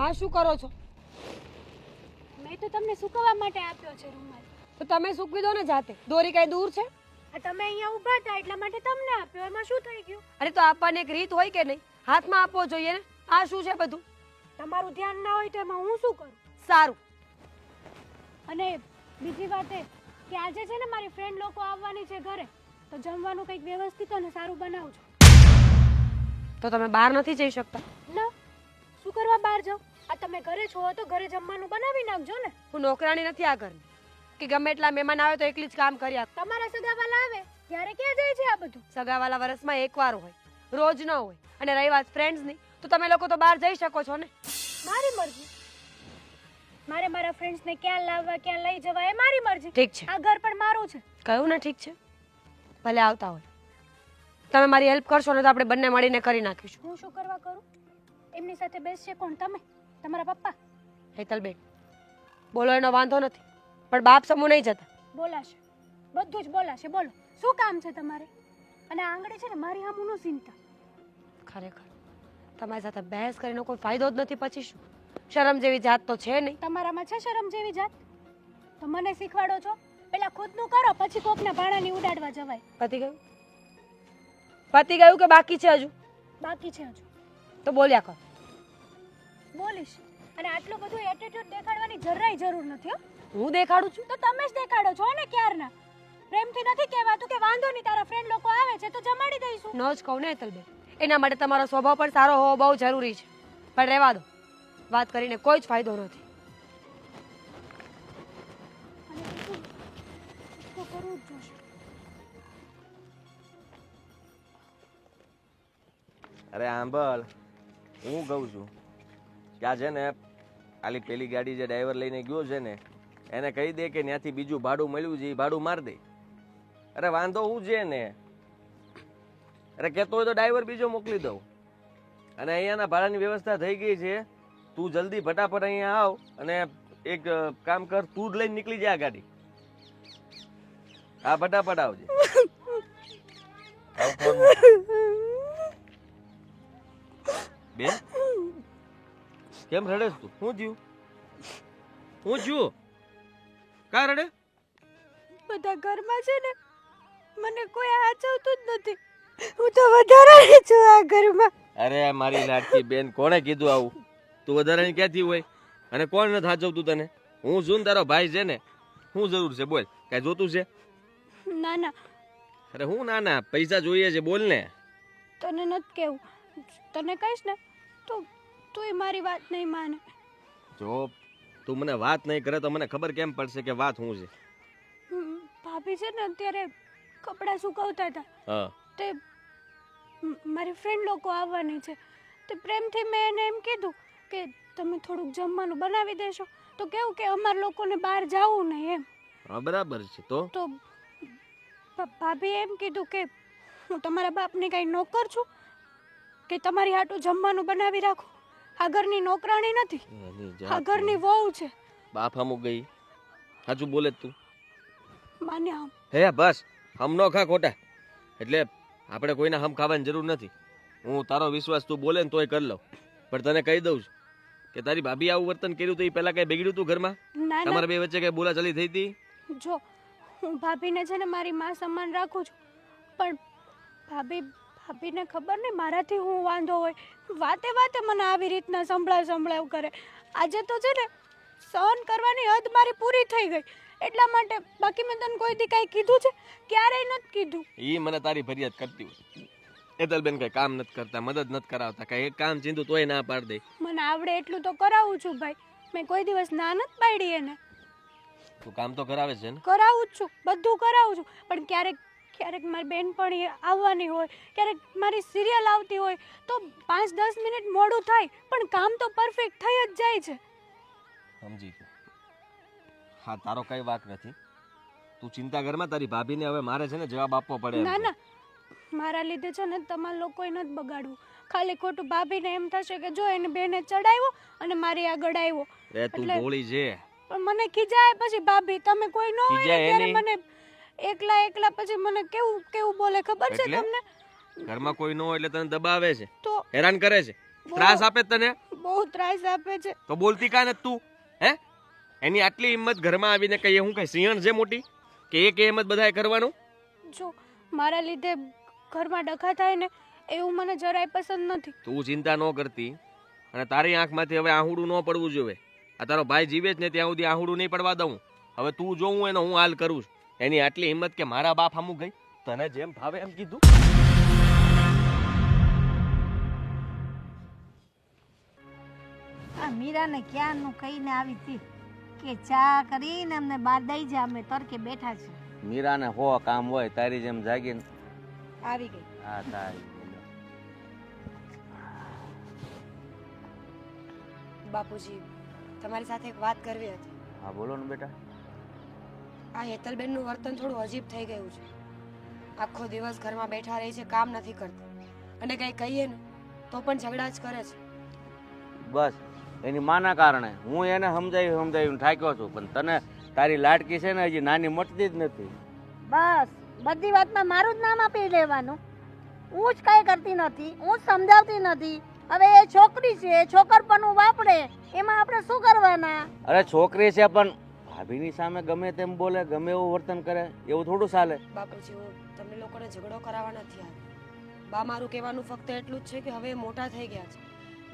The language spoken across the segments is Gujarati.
આ શું કરો છો? મેં તો તમને સૂકવવા માટે આપ્યો છે રૂમાલ. તો તમે સૂકવી દો ને જાતે. દોરી કઈ દૂર છે? આ તમે અહીંયા ઊભા હતા એટલા માટે તમને આપ્યો. એમાં શું થઈ ગયું? અરે તો આપવાની એક રીત હોય કે નહીં? હાથમાં આપવો જોઈએ ને. આ શું છે બધું? તમારું ધ્યાન ના હોય તો એમાં હું શું કરું? સારું. અને બીજી વાત એ કે આજે છે ને મારી ફ્રેન્ડ લોકો આવવાની છે ઘરે, તો જમવાનું કંઈક વ્યવસ્થિત અને સારું બનાવજો. તો તમે બહાર નથી જઈ શકતા? ના, શું કરવા બહાર જાવ? આ તમે ઘરે છો તો ઘરે જમવાનું બનાવી નાખજો ને. હું નોકરાણી નથી આ ઘરની કે ગમે એટલા મહેમાન આવે તો એકલી જ કામ કરી આપ. તમારા સગાવાલા આવે ત્યારે ક્યાં જાય છે આ બધું? સગાવાલા વર્ષમાં એકવાર હોય, રોજ ન હોય. અને રહી વાત ફ્રેન્ડ્સની, તો તમે લોકો તો બહાર જઈ શકો છો ને. મારી મરજી. મારે મારા ફ્રેન્ડ્સને ક્યાં લાવવા ક્યાં લઈ જવા એ મારી મરજી. ઠીક છે. આ ઘર પણ મારું છે. કહ્યું ને ઠીક છે. ભલે આવતા હોય. તમે મારી હેલ્પ કરશો ને તો આપણે બંને મળીને કરી નાખીશું. હું શું કરવા કરું? એમની સાથે બેસશે કોણ? તમે? તમારા પપ્પા? હેતલબેન, બોલો એનો વાંધો નથી, પણ બાપ સમૂહ નહીં જતા. બોલાશે, બધું જ બોલાશે. બોલો, શું કામ છે તમારે? અને આંગળે છે ને મારી સામું ન ચિંતા. ખરેખર તમારી સાથે બહેસ કરીને કોઈ ફાયદો જ નથી. પછી શું? શરમ જેવી જાત તો છે નહીં. તમારામાં છે શરમ જેવી જાત? તો મને શીખવાડો છો? પેલા ખુદનું કરો, પછી કોકના ભાણાની ઉડાડવા જવાય. પતી ગયું? પતી ગયું કે બાકી છે હજુ? બાકી છે હજુ. તો બોલ્યા કર. બોલીશ. અને આટલું બધું એટીટ્યુડ દેખાડવાની જરાય જરૂર નથી હો. હું દેખાડું છું? તો તમે જ દેખાડો છો ને ક્યારના. પ્રેમથી નથી કહેવાતું કે વાંધો નહીં તારા ફ્રેન્ડ લોકો આવે છે તો જમાડી દઈશું. ન જ કહું ને હેતલબેન, એના માટે તમારો સ્વભાવ પણ સારો હોવો બહુ જરૂરી છે. પણ રહેવા દો, વાત કરીને કોઈ જ ફાયદો નથી. અને બીજું તો કરવું જ જોશે. અરે આંબલ, હું કહું છું કે આ છે ને ખાલી પેલી ગાડી જે ડ્રાઈવર લઈને ગયો છે ને એને કહી દે કે ત્યાંથી બીજું ભાડું મળ્યું છે એ ભાડું માર દે. અરે વાંધો હું છે ને, અરે કહેતો હોય તો ડ્રાઈવર બીજો મોકલી દઉં. અને અહીંયાના ભાડાની વ્યવસ્થા થઈ ગઈ છે. તું જલ્દી ફટાફટ અહીંયા આવ અને એક કામ કર, તું જ લઈને નીકળી જા ગાડી. હા, ફટાફટ આવજે. બેન, કેમ રડેસ તું? શું થયું? હું થયું? કા રડે? બધા ઘરમાં છે ને મને કોઈ હાચવતું જ નથી. હું તો વધારાની છું આ ઘરમાં. અરે મારી લાડકી બેન, કોણે કીધું આવું? તું વધારાની ક્યાંથી હોય? અને કોણ નથી હાચવતું તને? હું છું ને તારો ભાઈ છે ને. શું જરૂર છે? બોલ, કઈ જોતું છે? ના ના, અરે હું ના ના, પૈસા જોઈએ છે, બોલ ને. તને નથી કેવું. તને કહીશ ને તો તુંય મારી વાત નહીં માને. જો તું મને વાત નહીં કરે તો મને ખબર કેમ પડશે કે વાત શું છે? ભાભી છે ને અત્યારે કપડાં સુકવતા હતા. હા, તે મારી ફ્રેન્ડ લોકો આવવાની છે. તે પ્રેમથી મેં એને એમ કીધું કે તમે થોડુંક જમવાનું બનાવી દેશો. તો કેવું કે અમાર લોકોને બહાર જવું નહીં એમ. હા બરાબર છે. તો ભાભી એમ કીધું કે હું તમારા બાપની કાંઈ નોકર છું કે તમારી હાટું જમવાનું બનાવી રાખું? આ ઘરની નોકરાણી નથી, આ ઘરની વહુ છે. બાપ હમુક ગઈ. સાચું બોલે તું? માન્યા હે બસ, હમ નો ખા ખોટા. એટલે આપણે કોઈના હમ ખાવાની જરૂર નથી. હું તારો વિશ્વાસ તું બોલે ને તોય કરી લઉં. પણ તને કહી દઉં છું કે તારી ભાભી આવું વર્તન કર્યું તો એ પહેલા કઈ બગડ્યું તું ઘરમાં? ના તમારા બે વચ્ચે કઈ બોલાચાલી થઈ હતી? જો હું ભાભીને છે ને મારી માં સમાન રાખું છું, પણ ભાભીને ખબર નહીં મારાથી હું વાંધો હોય. વાતે વાતે મને આવી રીતના સંભળાવ કરે. આજે તો છે ને સહન કરવાની હદ મારી પૂરી થઈ ગઈ. એટલા માટે બાકી મેં તને કોઈ દી કાંઈ કીધું છે? ક્યારેય નથી કીધું. એ મને તારી ફરિયાદ કરતી હોય. હેતલબેન કઈ કામ નથી કરતા, મદદ નથી કરાવતા, કઈ એક કામ ચીંધું તોય ના પાડ દે. મને આવડે એટલું તો કરાવું છું ભાઈ. મેં કોઈ દિવસ ના નથી પાડી એને. તું કામ તો કરાવે છે ને? કરાવું જ છું, બધું કરાવું છું. પણ ક્યારેક મારી બેનપણી આવવાની હોય, ક્યારેક મારી સિરિયલ આવતી હોય તો 5-10 મિનિટ મોડું થાય, પણ કામ તો પરફેક્ટ થઈ જ જાય છે. સમજી ગયો. હા, તારો કઈ વાક નથી. તું ચિંતા કરમાં, તારી ભાભીને હવે મારે છે ને જવાબ આપવો પડે. ના ના, મારા લીધે છે ને તમારા લોકોએ નથી બગાડવું. ખાલી ખોટું ભાભીને એમ થશે કે જો એને બેને ચડાવ્યો અને મારી આગળ આવ્યો. રે તું ભોળી છે. પણ મને ખીજાય પછી ભાભી. તમે કોઈ ન હોય ત્યારે મને એકલા પછી મને કેવું બોલે ખબર છે તમને? ઘરમાં કોઈ ન હોય એટલે તને દબાવે છે, તો હેરાન કરે છે, ત્રાસ આપે તને. બહુ ત્રાસ આપે છે. તો બોલતી કાં નથી તું? હે, એની આટલી હિંમત ઘરમાં આવીને કહીએ હું કઈ સિંહણ છે મોટી કે એક હિંમત બધાએ કરવાનું? જો મારા લીધે ઘરમાં ડખા થાય ને એવું મને જરાય પસંદ નથી. તું ચિંતા ન કરતી, અને તારી આંખમાંથી હવે આહુડું ન પડવું જોઈએ. આ તારો ભાઈ જીવે જ ને ત્યાં સુધી આહુડું નહીં પડવા દઉં. હવે તું જોઉં એનો હું હાલ કરું છું. એની આટલી હિંમત કે મારા બાપ આમું ગઈ, તને જેમ ભાવે એમ કીધું. આ મીરાને ક્યાંનું કહીને આવી હતી કે ચા કરીને અમને બહાર દઈ જા, અમે તડકે બેઠા છે. મીરાને હો કામ હોય, તારી જેમ જાગીને આવી ગઈ. હા તારી. બાપુજી, તમારી સાથે એક વાત કરવી હતી. હા બોલો ને બેટા. આ હેતલબેનનું વર્તન થોડું અજીબ થઈ ગયું છે. આખો દિવસ ઘરમાં બેઠા રહે છે, કામ નથી કરતા, અને કંઈ કહીએ ને તો પણ ઝઘડા જ કરે છે. બસ એની માના કારણે હું એને સમજાવી થાક્યો છું, પણ તને તારી લાડકી છે ને હજી નાની મટતી જ નથી. બસ બધી વાતમાં મારું જ નામ આપી દેવાનું. હું જ કઈ કરતી નથી, હું જ સમજાવતી નથી. હવે એ છોકરી છે, છોકરપણું વાપરે, એમાં આપણે શું કરવાના? અરે છોકરી છે પણ ભાભીની સામે ગમે તેમ બોલે, ગમે એવું વર્તન કરે, એવું થોડું ચાલે. બાપુજી, હું તમને લોકોને ઝઘડો કરાવવા નથી આવી. બા, મારું કહેવાનું ફક્ત એટલું જ છે કે હવે એ મોટા થઈ ગયા છે.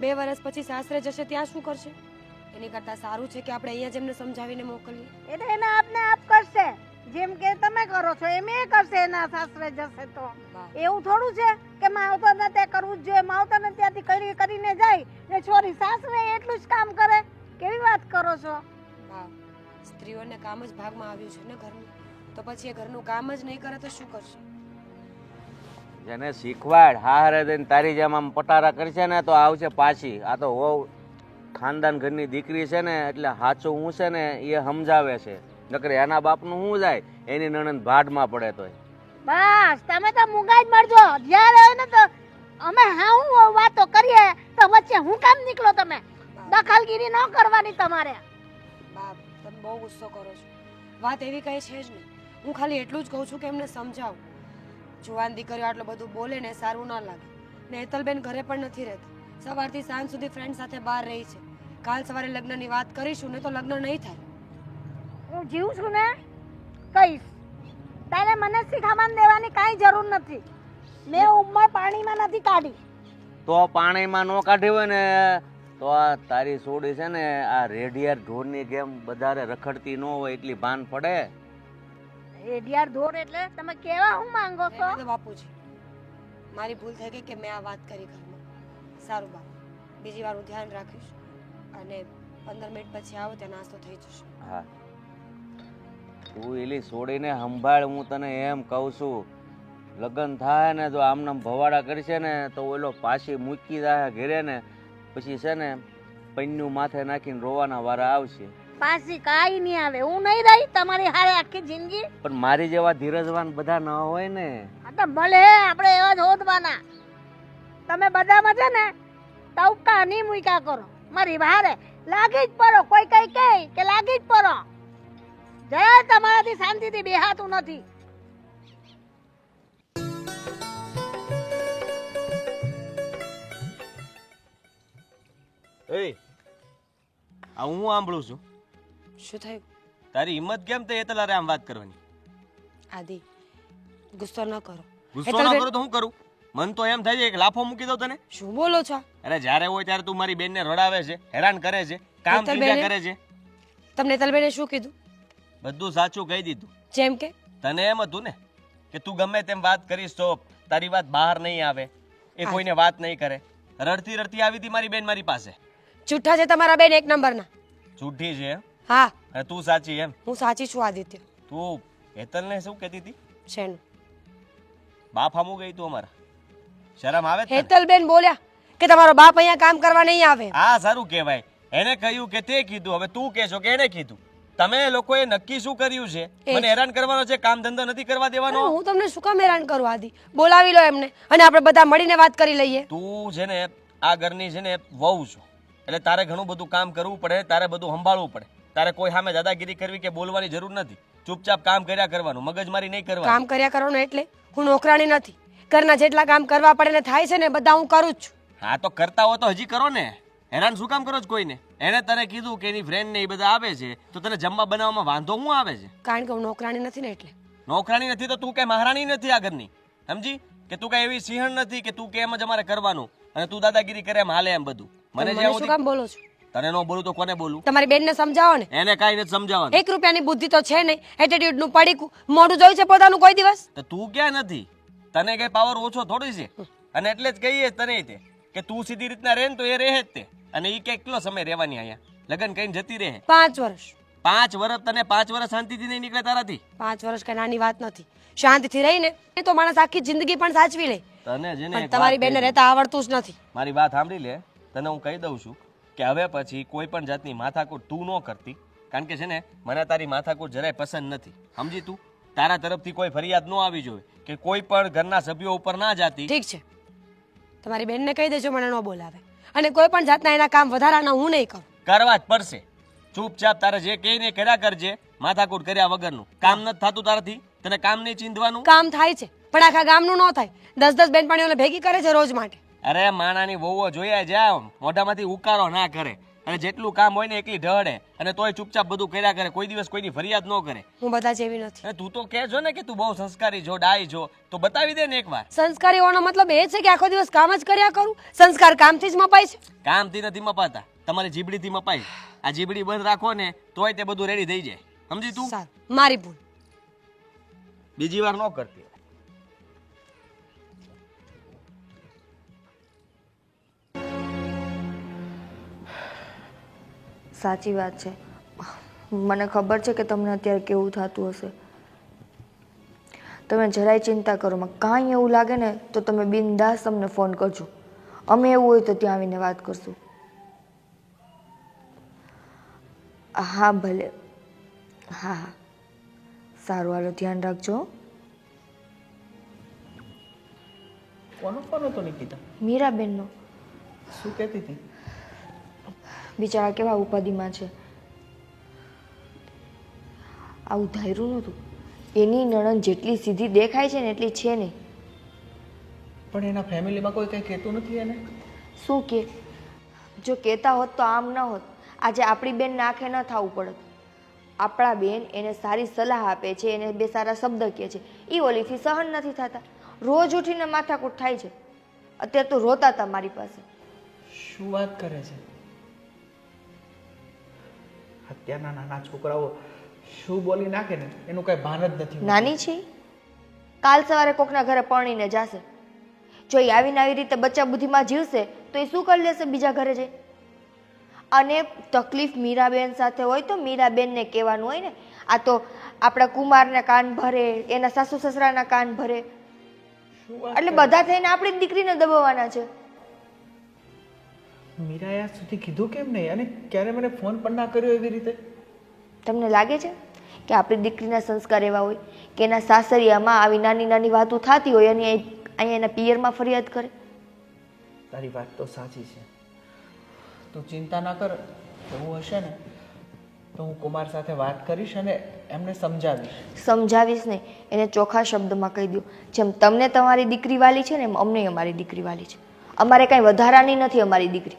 2 વર્ષ પછી સાસરે જશે ત્યાં શું કરશે? એની કરતાં સારું છે કે આપણે અહીંયા જ એમને સમજાવીને મોકલીએ. એટલે એના આપને આપ કરશે, જેમ કે તમે કરો છો એમ એ કરશે. એના સાસરે જશે તો બા, એવું થોડું છે કે માવતરને તે કરવું જ જોઈએ. માવતરને ત્યાંથી કરીને જાય ને છોરી સાસરે એટલું જ કામ કરે. કેવી વાત કરો છો? બા, સ્ત્રીઓને કામ જ ભાગમાં આવ્યું છે ને ઘરનું, તો પછી એ ઘરનું કામ જ નહીં કરે તો શું કરશે? જેને શીખવાડ હારે દઈને તારી જેમ આમ પટારા કરશે ને તો આવશે પાછી. આ તો વહુ ખાનદાન ઘરની દીકરી છે ને, એટલે સાચું હું છે ને એ સમજાવે છે. નકર એના બાપનું શું જાય, એની નણંદ ભાડમાં પડે તોય. બસ તમે તો મૂંગા જ મળજો. જ્યારે હોય ને તો અમે હા હું વાતો કરીએ તો વચ્ચે હું કામ નીકળો? તમે દખલગીરી ન કરવાની તમારે. બા, તમે બહુ ગુસ્સો કરો છો. વાત એવી કઈ છે જ નહીં. હું ખાલી એટલું જ કહું છું કે એમને સમજાવું. જુવાન દીકરીઓ આટલું બધું બોલે ને સારું ન લાગે. ને હેતલબેન ઘરે પણ નથી રહેતા. સવારથી સાંજ સુધી ફ્રેન્ડ સાથે બહાર રહી છે. કાલ સવારે લગ્નની વાત કરીશું ને તો લગ્ન નહીં થાય. હું જીવું છું ને કહીશ. તારે મને શીખામણ દેવાની કાંઈ જરૂર નથી. મેં ઉંમર પાણીમાં નથી કાઢી. તો પાણીમાં ન કાઢી હોય ને તો આ તારી સોડી છે ને આ રેડિયાર ઢોરની ગેમ વધારે રખડતી ન હોય એટલી ભાન પડે. રેડિયાર ઢોર એટલે તમે કેવા હું માંગો છો? એટલે તો બાપુજી, મારી ભૂલ થઈ ગઈ કે મેં આ વાત કરી ઘરમાં. સારું બા, બીજી વાર હું ધ્યાન રાખીશ, અને 15 મિનિટ પછી આવો ત્યાં નાસ્તો થઈ જશે. હા તું એલી સોડીને સંભાળ. હું તને એમ કહું છું, લગ્ન થાય ને જો આમનામ ભવાડા કરશે ને તો ઓલો પાછી મૂકી જાય ઘેરે ને પછી છે ને પન્યું માથે નાખીને રોવાના વારા આવશે. પાછી કાંઈ નહીં આવે. હું નહીં રહી તમારી હારે આખી જિંદગી. પણ મારી જેવા ધીરજવાન બધા ન હોય ને. આ તો ભલે આપણે એવા જ હોદવાના. તમે બધામાં છે ને ટવકા નહીં મૂક્યા કરો. મારી હારે લાગી જ પડો. કોઈ કઈ કહે કે લાગી જ પડો. જરા તમારાથી શાંતિથી બેહાતું નથી. એ આ હું સાંભળું છું. શું થયું? તારી હિંમત કેમ થઈ હેતલારે આમ વાત કરવાની? આદિ, ગુસ્સો ન કરો. ગુસ્સો ન કરું તો હું કરું? મન તો એમ થાય છે કે લાફો મૂકી દઉં તને. શું બોલો છો? અરે જ્યારે હોય ત્યારે તું મારી બેનને રડાવે છે, હેરાન કરે છે, કામ ધંધા કરે છે. તમને હેતલબેને શું કીધું? બધું સાચું કહી દીધું. જેમ કે? તને એમ હતું ને કે તું ગમે તેમ વાત કરીશ તો તારી વાત બહાર નહીં આવે, એ કોઈને વાત નહીં કરે. રડતી રડતી આવી હતી મારી બેન મારી પાસે. જૂઠા છે તમારા બેન, એક નંબરના. જૂઠી છે એમ? હા, અને તું સાચી એમ? હું સાચી છું આદિત્ય. તું હેતલને શું કહેતી હતી? શેનું? બાપ હામું ગઈ તું અમારા? શરમ આવે છે? હેતલબેન બોલ્યા કે તમારો બાપ અહીંયા કામ કરવા નહીં આવે. આ સારું કહેવાય. એને કહ્યું કે તે કીધું, હવે તું કહેશો કે એને કીધું. તમે લોકોએ નક્કી શું કર્યું છે? મને હેરાન કરવાનો છે, કામ ધંધો નથી કરવા દેવાનો. હું તમને શું કામ હેરાન કરું આદિ? બોલાવી લો એમને અને આપણે બધા મળીને વાત કરી લઈએ. તું છે ને આ ઘરની છે ને વહુ છો, એટલે તારે ઘણું બધું કામ કરવું પડે, તારે બધું સંભાળવું પડે. તારે કોઈ સામે દાદાગીરી કરવી કે બોલવાની જરૂર નથી. ચૂપચાપ કામ કર્યા કરવાનું, મગજમારી નહીં કરવાની. કામ કર્યા કરવાનું એટલે હું નોકરાણી નથી. ઘરના જેટલા કામ કરવા પડે ને થાય છે ને બધા હું કરું જ છું. હા તો કરતા હો તો હજી કરો ને. હેરાન શું કામ કરો છો કોઈને? એને તને કીધું કે એની ફ્રેન્ડ ને એ બધા આવે છે તો તને જમવા બનાવવામાં વાંધો શું આવે છે? કારણ કે હું નોકરાણી નથી ને એટલે. નોકરાણી નથી તો તું કઈ મહારાણી નથી આ ઘરની, સમજી? કે તું કઈ એવી સિંહણ નથી કે તું કે એમ જ અમારે કરવાનું અને તું દાદાગીરી કરે એમ હાલે એમ બધું. મને મને જે શું કામ બોલો છો? તને ન બોલું તો કોને બોલું? તમારી બેનને સમજાવો ને. એને કાંઈ નથી સમજાવવાનું. 1 રૂપિયાની બુદ્ધિ તો છે નહીં. એટીટ્યુડ નું પડીકું મોઢું જોયું છે પોતાનું કોઈ દિવસ? તો તું ક્યાં નથી? તને કઈ પાવર ઓછો થોડી છે? અને એટલે જ કહીએ તને તે કે તું સીધી રીતના રહે ને તો એ રહે જ તે. અને એ કેટલો સમય રહેવાની અહીંયા? લગ્ન કઈને જતી રહે 5 વર્ષ. 5 વર્ષ તને 5 વર્ષ શાંતિથી નહીં નીકળે તારાથી? 5 વર્ષ કઈ નાની વાત નથી. શાંતિથી રહીને તો માણસ આખી જિંદગી પણ સાચવી લે. તને જેને પણ તમારી બેનને રહેતા આવડતું જ નથી. મારી વાત સાંભળી લે. તને હું કહી દઉં છું કે હવે પછી કોઈ પણ જાતની માથાકૂટ તું ન કરતી. કારણ કે છે ને મને તારી માથાકૂટ જરાય પસંદ નથી, સમજી તું? તારા તરફથી કોઈ ફરિયાદ ન આવી જોઈએ કે કોઈ પણ ઘરના સભ્યો ઉપર ના જાતી. ઠીક છે, તમારી બેનને કહી દેજો મને ન બોલાવે અને કોઈ પણ જાતના એના કામ વધારાના હું નહીં કરું. કરવા જ પડશે. ચૂપચાપ તારે જે કહીને કર્યા કરજે, માથાકૂટ કર્યા વગરનું. કામ નથી થતું તારાથી? તને કામ નહીં ચીંધવાનું? કામ થાય છે પણ આખા ગામનું ન થાય. 10 બેનપણીઓને ભેગી કરે છે રોજ માટે. અરે માણાની વહુઓ જોયા જાવ, મોઢામાંથી ઉકારો ના કરે અને જેટલું કામ હોય ને એકલી ઢળે અને તોય ચૂપચાપ બધું કર્યા કરે. કોઈ દિવસ કોઈની ફરિયાદ ન કરે. હું બધા જેવી નથી. અને તું તો કહે છો ને કે તું બહુ સંસ્કારી છો, ડાઈ છો, તો બતાવી દે ને એકવાર. સંસ્કારી હોવાનો મતલબ એ છે કે આખો દિવસ કામ જ કર્યા કરું? સંસ્કાર કામથી જ મપાય છે? કામથી નથી મપાતા, તમારી જીબડીથી મપાય. આ જીબડી બંધ રાખો ને તોય તે બધું રેડી થઈ જાય, સમજી તું? સારું, મારી ભૂલ. બીજી વાર ન કરતી. સાચી વાત છે. મને ખબર છે કે તમને અત્યારે કેવું થતું હશે. તમે જરાય ચિંતા કરો માં. કાંઈ એવું લાગે ને તો તમે બિનદાસ અમને ફોન કરજો. અમે એવું હોય તો ત્યાં આવીને વાત કરશું. હા ભલે. હા હા સારું, હાલો ધ્યાન રાખજો. કોનો ફોન હતો નિકિતા? મીરાબેનનો. શું કહેતી હતી? બિચારા કેવા ઉપાધિમાં છે. આવું ધાર્યું નહોતું. એની નણંદ જેટલી સીધી દેખાય છે ને એટલી છે નહીં. પણ એના ફેમિલીમાં કોઈ કંઈ કહેતું નથી એને? શું કે? જો કહેતા હોત તો આમ ન હોત. આજે આપણી બેનને આંખે ન થવું પડત. આપણા બેન એને સારી સલાહ આપે છે, એને 2 સારા શબ્દ કહે છે, એ ઓલીથી સહન નથી થતા. રોજ ઉઠીને માથાકૂટ થાય છે. અત્યારે તો રોતા હતા મારી પાસે. શું વાત કરે છે? અત્યારના નાના છોકરાઓ શું બોલી નાખે ને એનું કઈ ભાન જ નથી. નાની છે, કાલ સવારે કોકના ઘરે પરણીને જાશે. જો એ આવીને આવી રીતે બચ્ચા બુદ્ધિમાં જીવશે તો એ શું કરી લેશે બીજા ઘરે જઈ? અને તકલીફ મીરાબેન સાથે હોય તો મીરાબેનને કહેવાનું હોય ને. આ તો આપણા કુમારને કાન ભરે, એના સાસુ સસરાના કાન ભરે, એટલે બધા થઈને આપણી જ દીકરીને દબાવવાના છે. મીરાએ આજ સુધી કીધું કેમ નહીં? અને ક્યારે મને ફોન પણ ના કર્યો એવી રીતે? તમને લાગે છે કે આપણી દીકરીના સંસ્કાર એવા હોય કે એના સાસરિયામાં આવી નાની નાની વાતો થતી હોય અને અહીંયા એના પિયરમાં ફરિયાદ કરે? તારી વાત તો સાચી છે. તું ચિંતા ના કર. એવું હશે ને તો હું કુમાર સાથે વાત કરીશ અને એમને સમજાવીશ. સમજાવીશ નહીં, એને ચોખ્ખા શબ્દમાં કહી દો. જેમ તમને તમારી દીકરી વાલી છે ને એમ અમને અમારી દીકરી વાલી છે. અમારે કાંઈ વધારાની નથી અમારી દીકરી.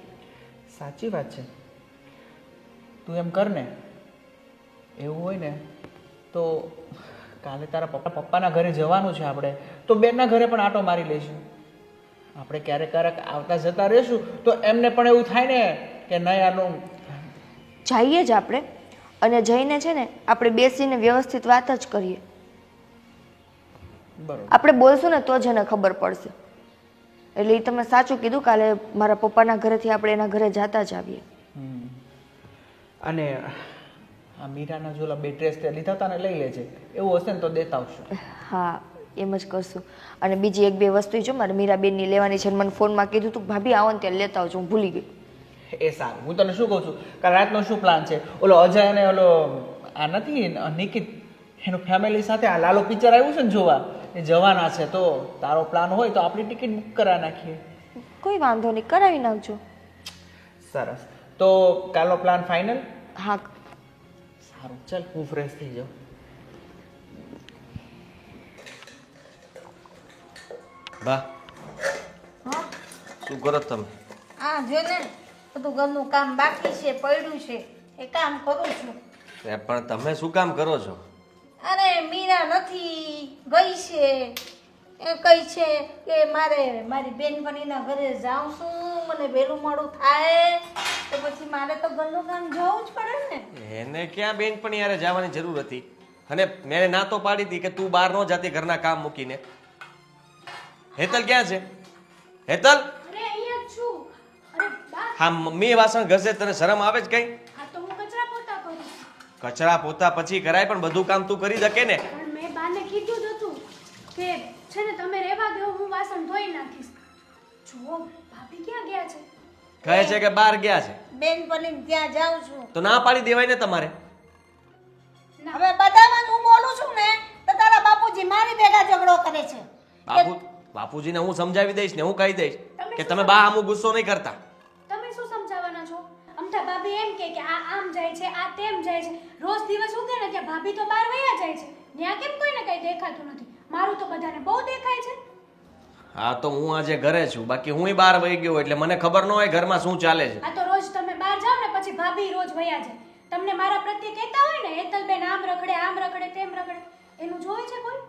સાચી વાત છે. તું એમ કર ને. એવું હોય ને તો કાલે તારા પપ્પાના ઘરે જવાનું છે આપણે, તો બેનના ઘરે પણ આંટો મારી લઈશું. આપણે ક્યારેક ક્યારેક આવતા જતા રહીશું તો એમને પણ એવું થાય ને કે નહીં આનું. જઈએ જ આપણે, અને જઈને છે ને આપણે બેસીને વ્યવસ્થિત વાત જ કરીએ. બરોબર. આપણે બોલશું ને તો જ એને ખબર પડશે. એટલે એ તમે સાચું કીધું. કાલે મારા પપ્પાના ઘરેથી આપણે એના ઘરે જતા જ આવીએ. અને આ મીરાના જોલા 2 ડ્રેસ તે લીધા હતા ને લઈ લેજે. એવું હશે ને તો દેતા આવશું. હા એમ જ કરશું. અને બીજી 1-2 વસ્તુ જો મારે મીરાબેનની લેવાની છે. મને ફોનમાં કીધું તું ભાભી આવો ને ત્યારે લેતા આવજો. હું ભૂલી ગઈ. એ સારું. હું તને શું કહું છું, કાલ રાતનો શું પ્લાન છે? ઓલો અજય અને ઓલો આ નથી નિકિત, એનું ફેમિલી સાથે આ લાલો પિક્ચર આવ્યું છે ને જોવા, એ જવાના છે. તો તારો પ્લાન હોય તો આપણી ટિકિટ બુક કરાવી નાખીએ. કોઈ વાંધો નહીં, કરાવી નાખજો. સરસ. તો કાલનો પ્લાન ફાઇનલ? હા સારું, ચાલ હું ફ્રેશ થઈ જાઉં. બા શું કરો તમે? આ જો ને બધું ઘરનું કામ બાકી છે, પડ્યું છે, એ કામ કરું છું. પણ તમે શું કામ કરો છો? અરે મીરા નથી, ગઈ છે. એ કઈ છે કે મારે મારી બેનપણીના ઘરે જાઉં છું, મને વહેલું મોડું થાય તો પછી મારે તો ઘરનું કામ જોવું જ પડે ને. એને ક્યાં બેનપણી યારે જવાની જરૂર હતી? અને મેં ના તો પાડી હતી કે તું બહાર ન જાતી ઘરના કામ મૂકીને. હેતલ ક્યાં છે? હેતલ, અરે અહીંયા જ છું. અરે બા, હા મમ્મી વાસણ ઘસે, તને શરમ આવે જ કઈ? આ તો હું કચરા પોતા કરું છું. કચરા પોતા પછી કરાય, પણ બધું કામ તું કરી શકે ને. પણ મેં બાને કીધું જ હતું કે છે ને તમે રહેવા દો, હું વાસણ ધોઈ નાખીશ. જો ભાભી ક્યાં ગયા છે? કહે છે કે બહાર ગયા છે. બેનપણી ત્યાં જાઉં છું. તો ના પાડી દેવાય ને તમારે. હવે બધામાં હું બોલું છું ને તો તારા બાપુજી મારી ભેગા ઝઘડો કરે છે. બાપુજીને હું સમજાવી દઈશ ને હું કહી દઈશ કે તમે બા આમું ગુસ્સો નહીં કરતા. તમે શું સમજાવવાના છો? અમથા ભાભી એમ કે આ આમ જાય છે, આ તેમ જાય છે. રોજ દિવસ ઉગે ને ત્યાં ભાભી તો બહાર વયા જાય છે. ત્યાં કેમ કોઈને કઈ દેખાતું નથી? મારું તો બધાને બહુ દેખાય છે. હા તો હું આજે ઘરે છું, બાકી હું બહાર વહી ગયો એટલે મને ખબર ન હોય ઘરમાં શું ચાલે છે. આ તો રોજ તમે બહાર જાઓ ને પછી ભાભી રોજ વયા જાય. તમને મારા પ્રત્યે કહેતા હોય ને હેતલબેન આમ રખડે તેમ રખડે, એનું જોવે છે કોઈ?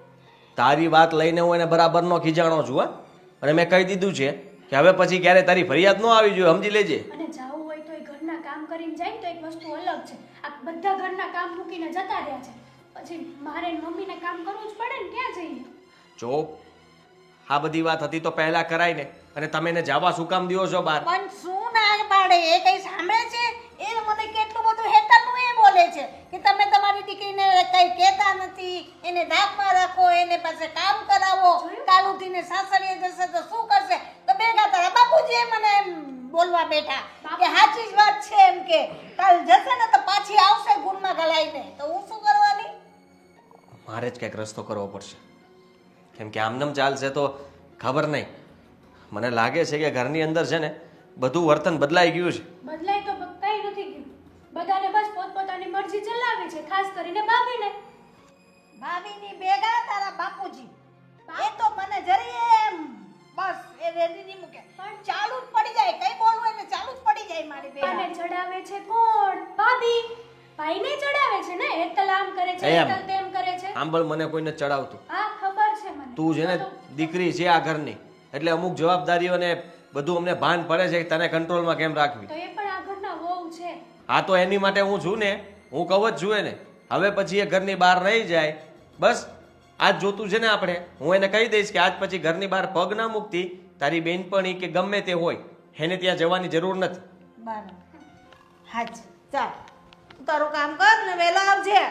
તારી વાત લઈને હું એને બરાબર નો ખીજાણો છું. હા, અને મેં કહી દીધું છે કે હવે પછી ક્યારે તારી ફરિયાદ ન આવી જોઈએ, સમજી લેજે. અને જાવું હોય તો એ ઘરના કામ કરીને જાય ને તો એક વસ્તુ અલગ છે. આ બધા ઘરના કામ મૂકીને જતા રહ્યા છે, પછી મારે ને મમ્મીને કામ કરવું જ પડે ને. ક્યાં જઈએ? જો આ બધી વાત હતી તો પહેલા કરાય ને, અને તમે એને જવા શું કામ દો છો બહાર? પણ શું ના પાડે? એ કઈ સાંભળે છે? એ મને કેટલું બધું હેતલનું એ બોલે છે કે તમે તમારી દીકરીને કઈ કહેતા નથી, એને ધાકમાં રાખો, એને પાસે કામ કરાવો, કાલ ઉઠીને સાસરીએ જશે તો શું કરશે? તો ભેગા તારા બાપુજી મને એમ બોલવા બેઠા કે સાચી જ વાત છે, એમ કે કાલ જશે ને તો પાછી આવશે ગુણમાં ગલાઈને, તો હું શું કરવાની? મારે જ કંઈક રસ્તો કરવો પડશે, કેમ કે આમનેમ ચાલશે તો ખબર નહીં. મને લાગે છે કે ઘરની અંદર છે ને બધું વર્તન બદલાઈ ગયું છે. બદલાય તો કઈ નથી ગયું. બધાને બસ પોતપોતાની મરજી ચલાવી છે, ખાસ કરીને ભાભીને. ભાભીની ભેગા તારા બાપુજી એ તો મને જરી એમ બસ એ રેડી નહીં મૂકે, પણ ચાલુ જ પડી જાય, કઈ બોલવું એને ચાલુ જ પડી જાય મારી અને ભેગા. ચડાવે છે કોણ? ભાભી. ભાઈને ચડાવે છે ને, હેતલ આમ કરે છે, એમ. હેતલ તેમ કરે છે. આંબળ મને કોઈને ચડાવતું. હા ખબર છે મને. તું છે ને દીકરી છે આ ઘરની, એટલે અમુક જવાબદારીઓને બધું અમને ભાન પડે છે કે તને કંટ્રોલમાં કેમ રાખવી. તો એ પણ આ ઘરના વહુ છે. હા તો એની માટે હું છું ને, હું કહું જ છું એને. હવે પછી એ ઘરની બહાર નહીં જાય, બસ આજ જોતું છે ને આપણે. હું એને કહી દઈશ કે આજ પછી ઘરની બહાર પગ ના મૂકતી, તારી બેનપણી કે ગમે તે હોય એને ત્યાં જવાની જરૂર નથી. બરાબર. હાચ ચાલ તું તારું કામ કર ને વહેલો આવજે.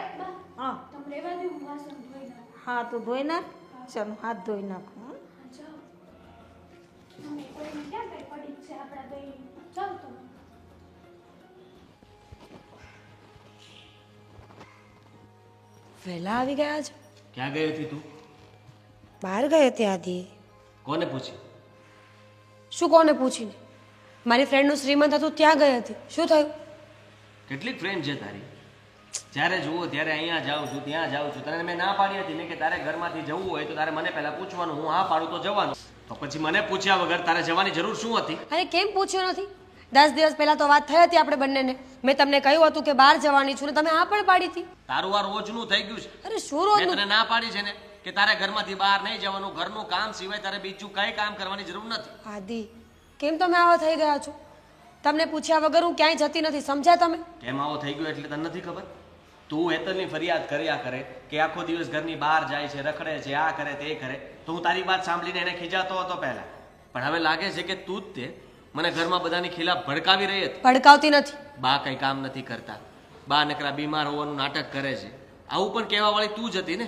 હા તમે રહેવા દો, હું વાસણ ધોઈ નાખું. હા તું ધોઈ નાખ. ચાલ હાથ ધોઈ નાખ. હં? હા, જાઓ. મને કોઈને ક્યાં કઈ પડી જ છે આપણા બેયની. જાઓ તમે. વહેલા આવી ગયા છે? ક્યાં ગઈ હતી તું? બહાર ગઈ હતી આદિ. કોને પૂછી? શું કોને પૂછીને? મારી ફ્રેન્ડનું શ્રીમંત હતું ત્યાં ગઈ હતી. શું થયું? કેટલીક ફ્રેન્ડ છે તારી? જ્યારે જુઓ ત્યારે અહીંયા જાઉં છું, ત્યાં જાઉં છું. તને મેં ના પાડી હતી ને કે તારે ઘરમાંથી જવું હોય તો તારે મને પહેલા પૂછવાનું, હું હા પાડું તો જવાનું. તો પછી મને પૂછ્યા વગર તારે જવાની જરૂર શું હતી? અરે કેમ પૂછ્યું નથી? 10 દિવસ પહેલા તો વાત થઈ હતી આપણે બંનેને. મેં તમને કહ્યું હતું કે બહાર જવાની છું ને તમે હા પણ પાડી હતી. તારું આ રોજનું થઈ ગયું છે. અરે શું મેં રોજનું? તને ના પાડી છે ને કે તારે ઘરમાંથી બહાર નહીં જવાનું, ઘરનું કામ સિવાય તારે બીજું કઈ કામ કરવાની જરૂર નથી. આદિ કેમ તમે આવા થઈ ગયા છો? તમને પૂછ્યા વગર હું ક્યાંય જતી નથી, સમજ્યા તમે? કેમ આવો થઈ ગયો એટલે તને નથી ખબર? તું હેતલની ફરિયાદ કર્યા કરે કે આખો દિવસ ઘરની બહાર જાય છે, રખડે છે, આ કરે તે કરે, તો હું તારી વાત સાંભળીને એને ખીજાતો હતો પહેલા. પણ હવે લાગે છે કે તું જ તે મને ઘરમાં બધાની ખિલાફ ભડકાવી રહી હતી. ભડકાવતી નથી. બા કઈ કામ નથી કરતા, બા નકરા બીમાર હોવાનું નાટક કરે છે, આવું પણ કહેવા વાળી તું જ હતી ને.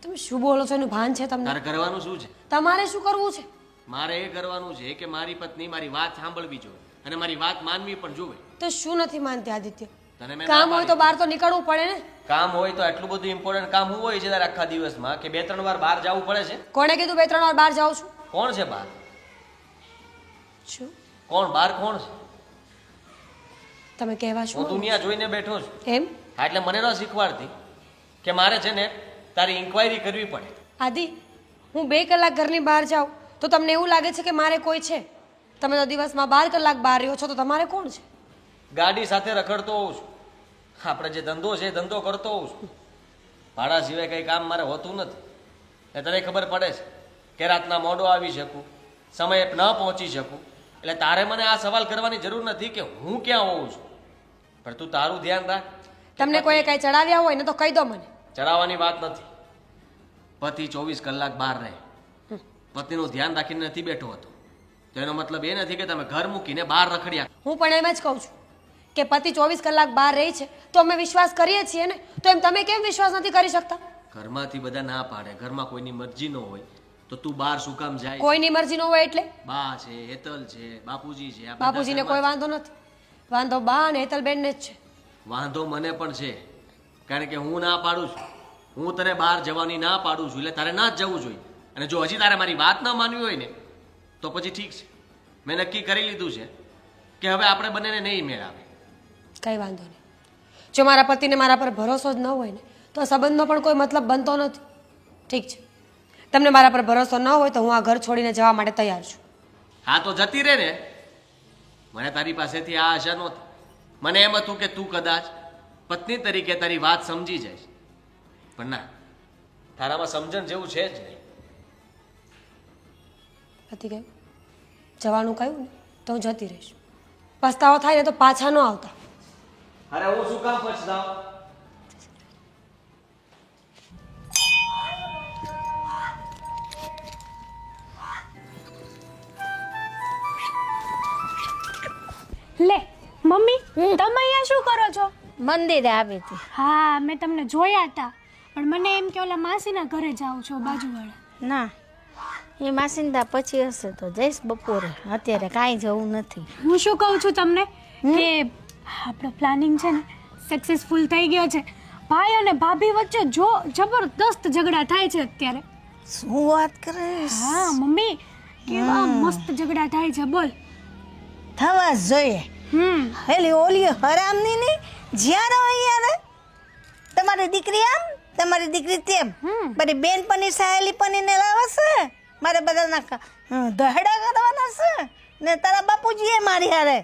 તમે શું બોલો છો એનું ભાન છે તમને? તારે કરવાનું શું છે? તમારે શું કરવું છે? મારે એ કરવાનું છે કે મારી પત્ની મારી વાત સાંભળવી જોઈએ અને મારી વાત માનવી પણ જોઈએ. તો શું નથી માનતી આદિત્ય? તને મેં કામ ના હોય તો પાડી. બહાર તો નીકળવું પડે ને. કામ હોય તો આટલું બધું ઇમ્પોર્ટન્ટ કામ શું હોય છે તારે આખા દિવસમાં કે 2-3 વાર બહાર જવું પડે છે? કોણે કીધું 2-3 વાર બહાર જાઉં છું? કોણ છે બહાર? શું કોણ બહાર કોણ છે? તમે કહેવા હું શું દુનિયા જોઈને બેઠો છું. એમ? હા, એટલે મને ન શીખવાડતી કે મારે છે ને તારી ઇન્ક્વાયરી કરવી પડે. આદિ હું 2 કલાક ઘરની બહાર જાઉં તો તમને એવું લાગે છે કે મારે કોઈ છે? તમે તો દિવસમાં 12 કલાક બહાર રહ્યો છો તો તમારે કોણ છે? ગાડી સાથે રખડતો હોઉં છું. આપણે જે ધંધો છે એ ધંધો કરતો હોઉં છું. ભાડા સિવાય કંઈ કામ મારે હોતું નથી. એ તને ખબર પડે છે કે રાતના મોડો આવી શકું, સમયે ન પહોંચી શકું. એટલે તારે મને આ સવાલ કરવાની જરૂર નથી કે હું ક્યાં હોઉં છું. પણ તું તારું ધ્યાન રાખ. તમને કોઈએ કાંઈ ચડાવ્યા હોય ને તો કહી દો મને. ચડાવવાની વાત નથી. પતિ 24 કલાક બહાર રહે, પતિનું ધ્યાન રાખીને નથી બેઠો હતો, તો એનો મતલબ એ નથી કે તમે ઘર મૂકીને બહાર રખડ્યા. હું પણ એમ જ કહું છું કે પતિ 24 કલાક બહાર રહી છે તો અમે વિશ્વાસ કરીએ છીએ ને, તો એમ તમે કેમ વિશ્વાસ નથી કરી શકતા? ઘરમાંથી બધા ના પાડે, ઘરમાં કોઈની મરજી ન હોય તો તું બહાર શું કામ જાય? કોઈની મરજી ન હોય એટલે? બા છે, હેતલ છે, બાપુજી છે, આ બધા બાપુજીને કોઈ વાંધો નથી. વાંધો બા અને હેતલબેનને જ છે. વાંધો મને પણ છે, કારણ કે હું ના પાડું છું. હું તને બહાર જવાની ના પાડું છું, એટલે તારે ના જ જવું જોઈએ. અને જો હજી તારે મારી વાત ના માનવી હોય ને તો પછી ઠીક છે. મેં નક્કી કરી લીધું છે કે હવે આપણે બંનેને નહીં મેળ આવે. કંઈ વાંધો નહીં. જો મારા પતિને મારા પર ભરોસો જ ન હોય ને તો આ સંબંધનો પણ કોઈ મતલબ બનતો નથી. ઠીક છે, તમને મારા પર ભરોસો ન હોય તો હું આ ઘર છોડીને જવા માટે તૈયાર છું. હા તો જતી રહે ને. મને તારી પાસેથી આ આશા નહોતી. મને એમ હતું કે તું કદાચ પત્ની તરીકે તારી વાત સમજી જઈશ, પણ ના, તારામાં સમજણ જેવું છે જ નહીં. પતિ ગયું જવાનું કહ્યું ને તો હું જતી રહીશ. પસ્તાવો થાય ને તો પાછા ન આવતા. અરે હું શું કામ પછતાવ? લે મમ્મી, તમે અહીંયા શું કરો છો? મંદિરે આવી હતી. હા, મેં તમને જોયા હતા, પણ મને એમ કે ઓલા માસીના ઘરે જાઉં છો બાજુવાળા. ના, એ માસિંદા પછી હશે તો જઈશ બપોરે. અત્યારે કાંઈ જવું નથી. હું શું કહું છું તમને કે આપણો પ્લાનિંગ છે ને સક્સેસફુલ થઈ ગયો છે. ભાઈ અને ભાભી વચ્ચે જો જબરદસ્ત ઝઘડા થાય છે અત્યારે. શું વાત કરે? હા મમ્મી, કેવા મસ્ત ઝઘડા થાય છે બોલ. થવા જ જોઈએ. હેલી ઓલી હરામની ની જ્યાં રહો અહીંયા તમારી દીકરી આમ, તમારી દીકરી તેમ, મારી બેન પની સહેલી પની ને લાવશે, મારે બધાના દહડા કરવાના છે ને તારા બાપુજી એ મારી હારે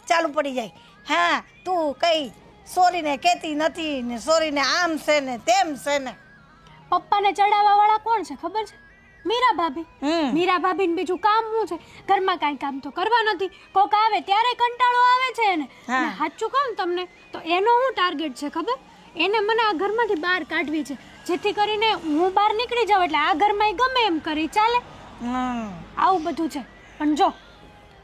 ચાલુ પડી જાય. હા, તું કઈ સોરીને કહેતી નથી ને સોરીને આમ છે ને તેમ છે ને. પપ્પાને ચડાવવા વાળા કોણ છે ખબર છે? મીરા ભાભી. મીરા ભાભીને બીજું કામ શું છે? ઘરમાં કાંઈ કામ તો કરવા નથી. કોક આવે ત્યારે કંટાળો આવે છે એને. અને સાચું કહું તમને તો એનો શું ટાર્ગેટ છે ખબર? એને મને આ ઘરમાંથી બહાર કાઢવી છે, જેથી કરીને હું બહાર નીકળી જાઉં એટલે આ ઘરમાં ગમે એમ કરી ચાલે. આવું બધું છે. પણ જો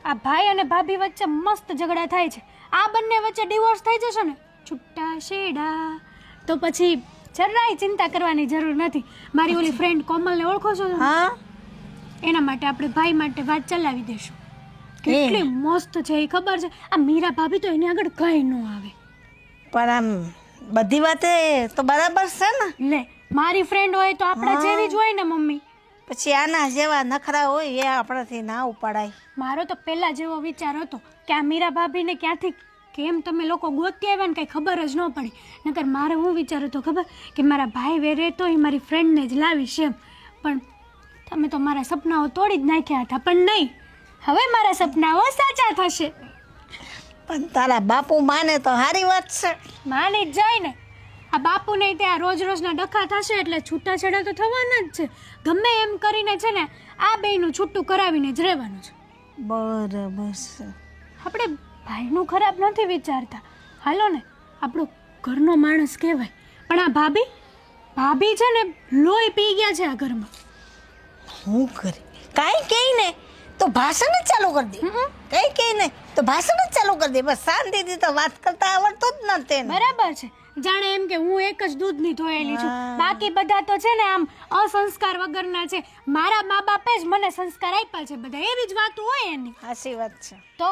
આ ભાઈ અને ભાભી વચ્ચે મસ્ત ઝઘડા થાય છે. આ બંને વચ્ચે ડિવોર્સ થઈ જશે ને છૂટા છેડા તો પછી જરાય ચિંતા કરવાની જરૂર નથી. મારી ઓલી ફ્રેન્ડ કોમલને ઓળખો છો? હા, એના માટે આપણે ભાઈ માટે વાત ચલાવી દઈશું. કેટલી મસ્ત છે એ ખબર છે? આ મીરા ભાભી તો એની આગળ કઈ ન આવે. પણ આમ બધી વાતે તો બરાબર છે ને. લે, મારી ફ્રેન્ડ હોય તો આપણા જેવી જ હોય ને મમ્મી. પછી આના જેવા નખરા હોય એ આપણાથી ના ઉપાડાય. મારો તો પહેલા જેવો વિચાર હતો કે આ મીરા ભાભીને ક્યાંથી કેમ તમે લોકો ગોતી આવ્યા ને કંઈ ખબર જ ન પડી. નકર મારે હું વિચાર હતો ખબર કે મારા ભાઈ વેરે તો એ મારી ફ્રેન્ડને જ લાવીશ એમ. પણ તમે તો મારા સપનાઓ તોડી જ નાખ્યા હતા. પણ નહીં, હવે મારા સપનાઓ સાચા થશે. પણ તારા બાપુ માને તો સારી વાત છે. માની જ જાય ને. આ બાપુને ત્યાં રોજ રોજના ડખા થશે એટલે છૂટાછેડા તો થવાના જ છે. ગમે એમ કરીને છે ને આ બેયનું છૂટું કરાવીને જ રહેવાનું છે. બરાબર છે. આપણે ભાઈનું ખરાબ નથી વિચારતા. હાલો ને, આપણો ઘરનો માણસ કહેવાય. પણ આ ભાભી છે ને લોહી પી ગયા છે આ ઘરમાં. હું કરે કાંઈ કહી ને તો ભાષણ જ ચાલુ કરી દે. કઈ કહી ને તો ભાષણ જ ચાલુ કરી દે. બસ શાંતિથી તો વાત કરતા આવડતું જ નથી. બરાબર છે. જાણે એમ કે હું એક જ દૂધની ધોયેલી છું. બાકી બધા તો છે ને આમ અસંસ્કાર વગરના છે. મારા મા બાપે જ મને સંસ્કાર આપ્યા છે બધા, એવી જ વાતો હોય એની. સાચી વાત છે. તો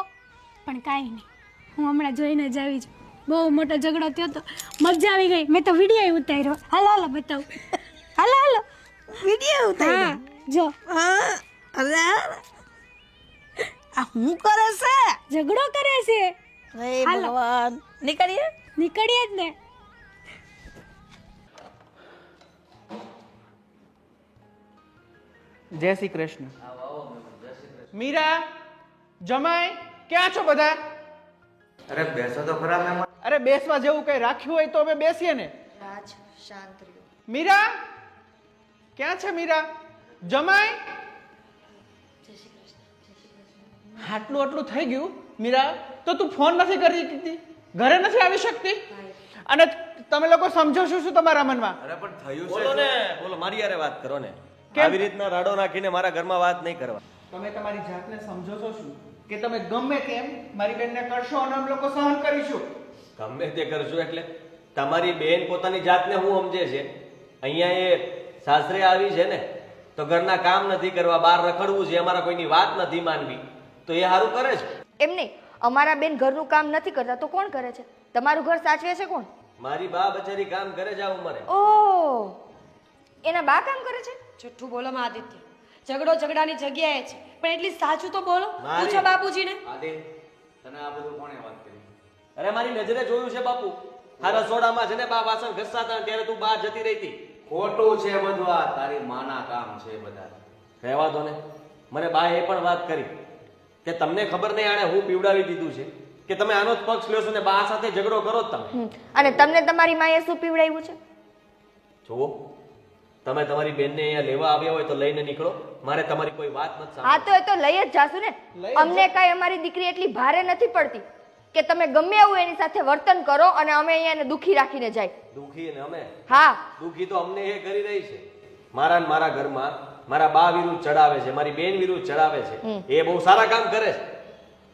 પણ કાંઈ નહીં, હું હમણાં જોઈને જ આવી છું. બહુ મોટો ઝઘડો થયો તો મજા આવી ગઈ. મેં તો વિડીયો ઉતાર્યો. હાલો બતાવું. હાલો વિડીયો ઉતાર્યો? જો. અરે આ હું કરે છે? ઝઘડો કરે છે. હે ભગવાન, નીકળીએ જ ને. જય શ્રી કૃષ્ણ. મીરા, જમાઈ ક્યાં છો બધા? અરે બેસો તો ખરા મહેમાન. અરે બેસવા જેવું કઈ રાખ્યું હોય તો અમે બેસીએ ને. રાજ શાંત રહ્યો. મીરા ક્યાં છે? મીરા, જમાઈ. આટલું આટલું થઈ ગયું મીરા, તો તું ફોન નથી કરી શકતી, ઘરે નથી આવી શકતી, અને તમે લોકો સમજો છો શું તમારા મનમાં? અરે પણ થયું બોલો ને, બોલો, મારી યારે વાત કરો ને. આવી રીતના રાડો નાખીને મારા ઘરમાં વાત નહીં કરવા. તમે તમારી જાતને સમજો છો શું કે તમે ગમે તેમ મારી બેનને કરશો અને અમે લોકો સહન કરીશું? ગમે તે કરશું એટલે તમારી બેન પોતાની જાતને હું સમજે છે. અહીંયા એ સાસરે આવી છે ને તો ઘરના કામ નથી કરવા, બહાર રખડવું છે, અમારા કોઈની વાત નથી માનવી, તો એ સારું કરે છે. એમ નહીં, અમારા બેન ઘરનું કામ નથી કરતા તો કોણ કરે છે? તમારું ઘર સાચવે છે કોણ? મારી બા બચારી કામ કરે છે આ ઉંમરે. ઓહ, એના બા કામ કરે છે? જુઠ્ઠું બોલો માં આદિત્ય. ઝઘડો ઝઘડાની જગ્યાએ છે, પણ એટલી સાચું તો બોલો. મારી- પૂછો બાપુજીને. આદિ, તને આ બધું કોણે વાત કરી? અરે મારી નજરે જોયું છે બાપુ, આ રસોડામાં છે ને બા વાસણ ઘસતા હતા ત્યારે તું બહાર જતી રહી હતી. ખોટું છે બધું, આ તારી માના કામ છે બધા. રહેવા દો ને. મને બા એ પણ વાત કરી કે તમને ખબર નહીં આણે હું પીવડાવી દીધું છે કે તમે આનો જ પક્ષ લ્યો છો ને બા સાથે ઝઘડો કરો જ તમે. અને તમને તમારી માએ શું પીવડાવ્યું છે? જુઓ, તમે તમારી બેનને અહીંયા લેવા આવ્યા હોય તો લઈને નીકળો, મારે તમારી કોઈ વાત નથી હા સાંભળવી. તો એ તો લઈ જ જાશું ને. લઈ જ અમને કઈ અમારી દીકરી એટલી ભારે નથી પડતી કે તમે ગમે એવું એની સાથે વર્તન કરો અને અમે અહીંયા એને દુખી રાખીને જાય. દુખી ને અમે હા, દુખી તો અમને એ કરી રહી છે. મારા ને મારા ઘરમાં મારા બા વિરુદ્ધ ચડાવે છે, મારી બેન વિરુદ્ધ ચડાવે છે. એ બહુ સારા કામ કરે છે.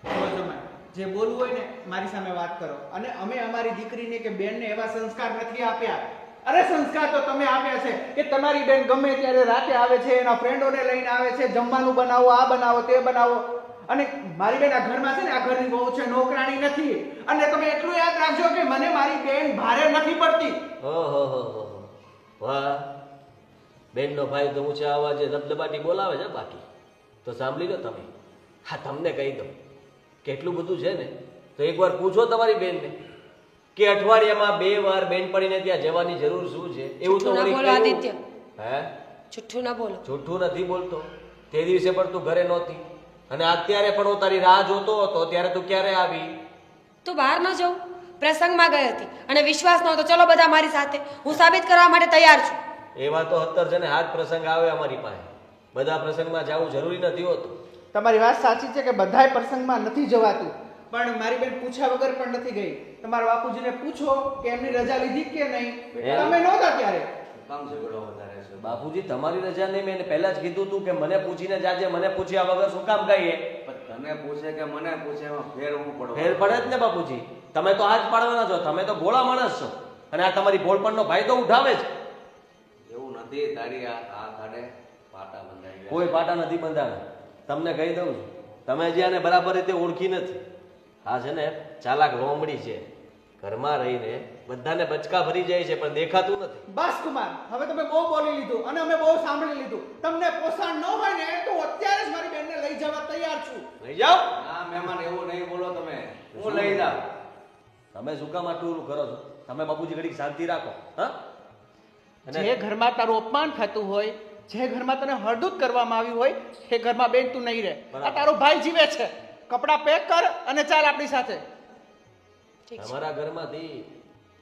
જો જમાઈ, જે બોલવું હોય ને મારી સામે વાત કરો. અને અમે અમારી દીકરીને કે બેનને એવા સંસ્કાર નથી આપ્યા. અરે સંસ્કાર તો તમે આપ્યા છે કે તમારી બેન ગમે ત્યારે રાતે આવે છે, એના ફ્રેન્ડોને લઈને આવે છે, જમવાનું બનાવો, આ બનાવો, તે બનાવો. અને મારી બેન આ ઘરમાં છે ને, આ ઘરની બહુ છે, નોકરાણી નથી. અને તમે એટલું યાદ રાખજો કે મને મારી બેન ભારે નથી પડતી. ઓહો, વાહ, બેનનો ભાઈ તો ઊંચા અવાજે દબદબાટી બોલાવે છે, બાકી તો સાંભળી લો તમે. હા, તમને કહી દઉં કેટલું બધું છે ને તો એકવાર પૂછો તમારી બેનને કે અઠવાડિયામાં 2 વાર બેનપણીને ત્યાં જવાની જરૂર શું છે? એવું તો જૂઠું ના વળી બોલો કહ્યું. આદિત્ય. હે, જુઠ્ઠું ના બોલો. જૂઠું નથી બોલતો. તે દિવસે પણ તું ઘરે નહોતી અને અત્યારે પણ હું તારી રાહ જોતો હતો, ત્યારે તું ક્યારે આવી? તું બહાર ન જવું, પ્રસંગમાં ગઈ હતી અને વિશ્વાસ નહોતો. ચલો બધા મારી સાથે, હું સાબિત કરવા માટે તૈયાર છું. એવા તો 17 છે ને હાથ પ્રસંગ આવે અમારી પાસે. બધા પ્રસંગમાં જવું જરૂરી નથી હોતું. તમારી વાત સાચી છે કે બધાય પ્રસંગમાં નથી જવાતું, પણ મારી બેન પૂછ્યા વગર પણ નથી ગઈ. તમારા બાપુજીને પૂછો કે એમની રજા લીધી કે નહીં. તમે નહોતા ત્યારે. કામ ઝઘડો વધારે છે. બાપુજી, તમારી રજા નહીં, મેં એને પહેલા જ કીધું તું કે મને પૂછીને જાજે, મને પૂછ્યા વગર શું કામ કહીએ? પણ તને પૂછે કે મને પૂછે, એમાં ફેર હું પડવા? ફેર પડે જ ને બાપુજી. તમે તો હાથ પાડવાના છો, તમે તો ભોળા માણસ છો અને આ તમારી ભોળપણનો ફાયદો ઉઠાવે છે. એવું નથી, તારી આ કાઢે પાટા બંધાઈ ગયા. કોઈ પાટા નથી બંધાણા. તમને કહી દઉં છું, તમે જે આને બરાબર રીતે ઓળખી નથી. આ છે ને ચાલાક લોમડી છે, ઘરમાં રહીને બધાને બચકા ભરી જાય છે પણ દેખાતું નથી. બસ કુમાર, હવે તમે બહુ બોલી લીધું અને અમે બહુ સાંભળી લીધું. તમને પોષણ ન હોય ને તો અત્યારે જ મારી બેનને લઈ જવા તૈયાર છું. લઈ જાઓ. ના મહેમાન, એવું નહીં બોલો તમે. હું લઈ જાઉં. તમે શું કામ આટલું ઓલું કરો છો? તમે બાપુજી ઘડીક શાંતિ રાખો. હા, જે ઘરમાં તારું અપમાન થતું હોય, જે ઘરમાં તને હળદૂત કરવામાં આવ્યું હોય, એ ઘરમાં બેન તું નહીં રહે. આ તારો ભાઈ જીવે છે. કપડાં પેક કર અને ચાલ આપણી સાથે. તમારા ઘરમાંથી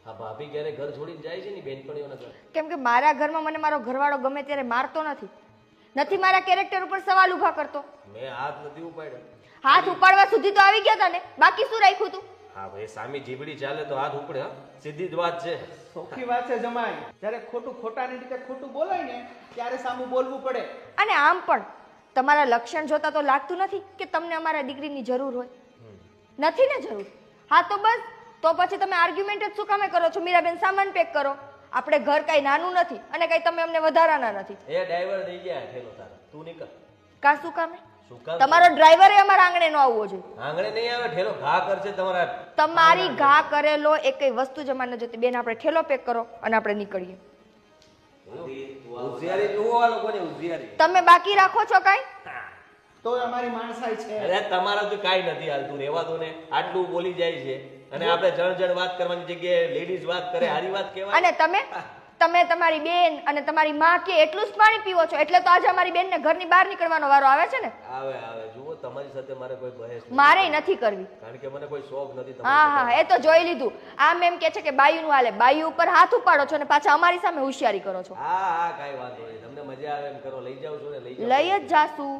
આ ભાભી ક્યારે ઘર છોડીને જાય છે ને બેનપણીઓના ઘર? કેમ કે મારા ઘરમાં મને મારો ઘરવાળો ગમે ત્યારે મારતો નથી મારા કેરેક્ટર ઉપર સવાલ ઊભા કરતો. મેં હાથ નથી ઉપાડ્યો. હાથ ઉપાડવા સુધી તો આવી ગયા હતા ને, બાકી શું રાખ્યું તું? હા ભાઈ, સામી જીબડી ચાલે તો હાથ ઉપડે. હા, સીધી જ વાત છે. સૌથી વાત છે જમાઈ, જ્યારે ખોટું ખોટાની રીતે ખોટું બોલાય ને ત્યારે સામું બોલવું પડે. અને આમ પણ તમારા લક્ષણ જોતા તો લાગતું નથી કે તમને અમારા દીકરીની જરૂર હોય. નથી ને જરૂર? હા તો બસ, તો પછી તમે આર્ગ્યુમેન્ટ જ શું કામે કરો છો? મીરાબેન, સામાન પેક કરો. આપણે ઘર કઈ નાનું નથી અને કઈ તમે અમને વધારાના નથી. એ ડ્રાઈવર દઈ ગયા ઠેલો તારા, તું નીકળ. કા શું કામે? શું કામ? તમારો ડ્રાઈવર અમારા આંગણે ન આવવો જોઈએ. આંગણે નહીં આવે, ઠેલો ઘા કરશે તમારા. તમારી ઘા કરેલો એક કઈ વસ્તુ જમા ન જતી. બેન, આપણે ઠેલો પેક કરો અને આપણે નીકળીએ. હોશિયારી જુઓ આ લોકોની હોશિયારી. તમે બાકી રાખો છો કાઈ? તો અમારી માણસાઈ છે. અરે તમારા તો કાંઈ નથી હાલતું, રહેવા દો ને. આટલું બોલી જાય છે અને આપણે જણ વાત કરવાની જગ્યાએ લેડીઝ વાત કરે, હારી વાત કહેવાય. અને તમે તમારી બેન અને તમારી માં કે એટલું જ પાણી પીવો છો એટલે તો આજે અમારી બેનને ઘરની બહાર નીકળવાનો વારો આવે છે ને. આવે જુઓ તમે તમારી સાથે મારે કોઈ બહેસ નથી. મારે નથી કરવી. કારણ કે મને કોઈ શોખ નથી હા તમારી હા એ તો જોઈ લીધું. આમ એમ કે છે કે બાયુનું હાલે, બાયુ ઉપર હાથ ઉપાડો છો ને પાછા અમારી સામે હોશિયારી કરો છો. હા હા કાંઈ વાંધો નહીં, તમને મજા આવે એમ કરો, લઈ જાવ છો ને લઈ જાઓ. લઈ જ જાશું.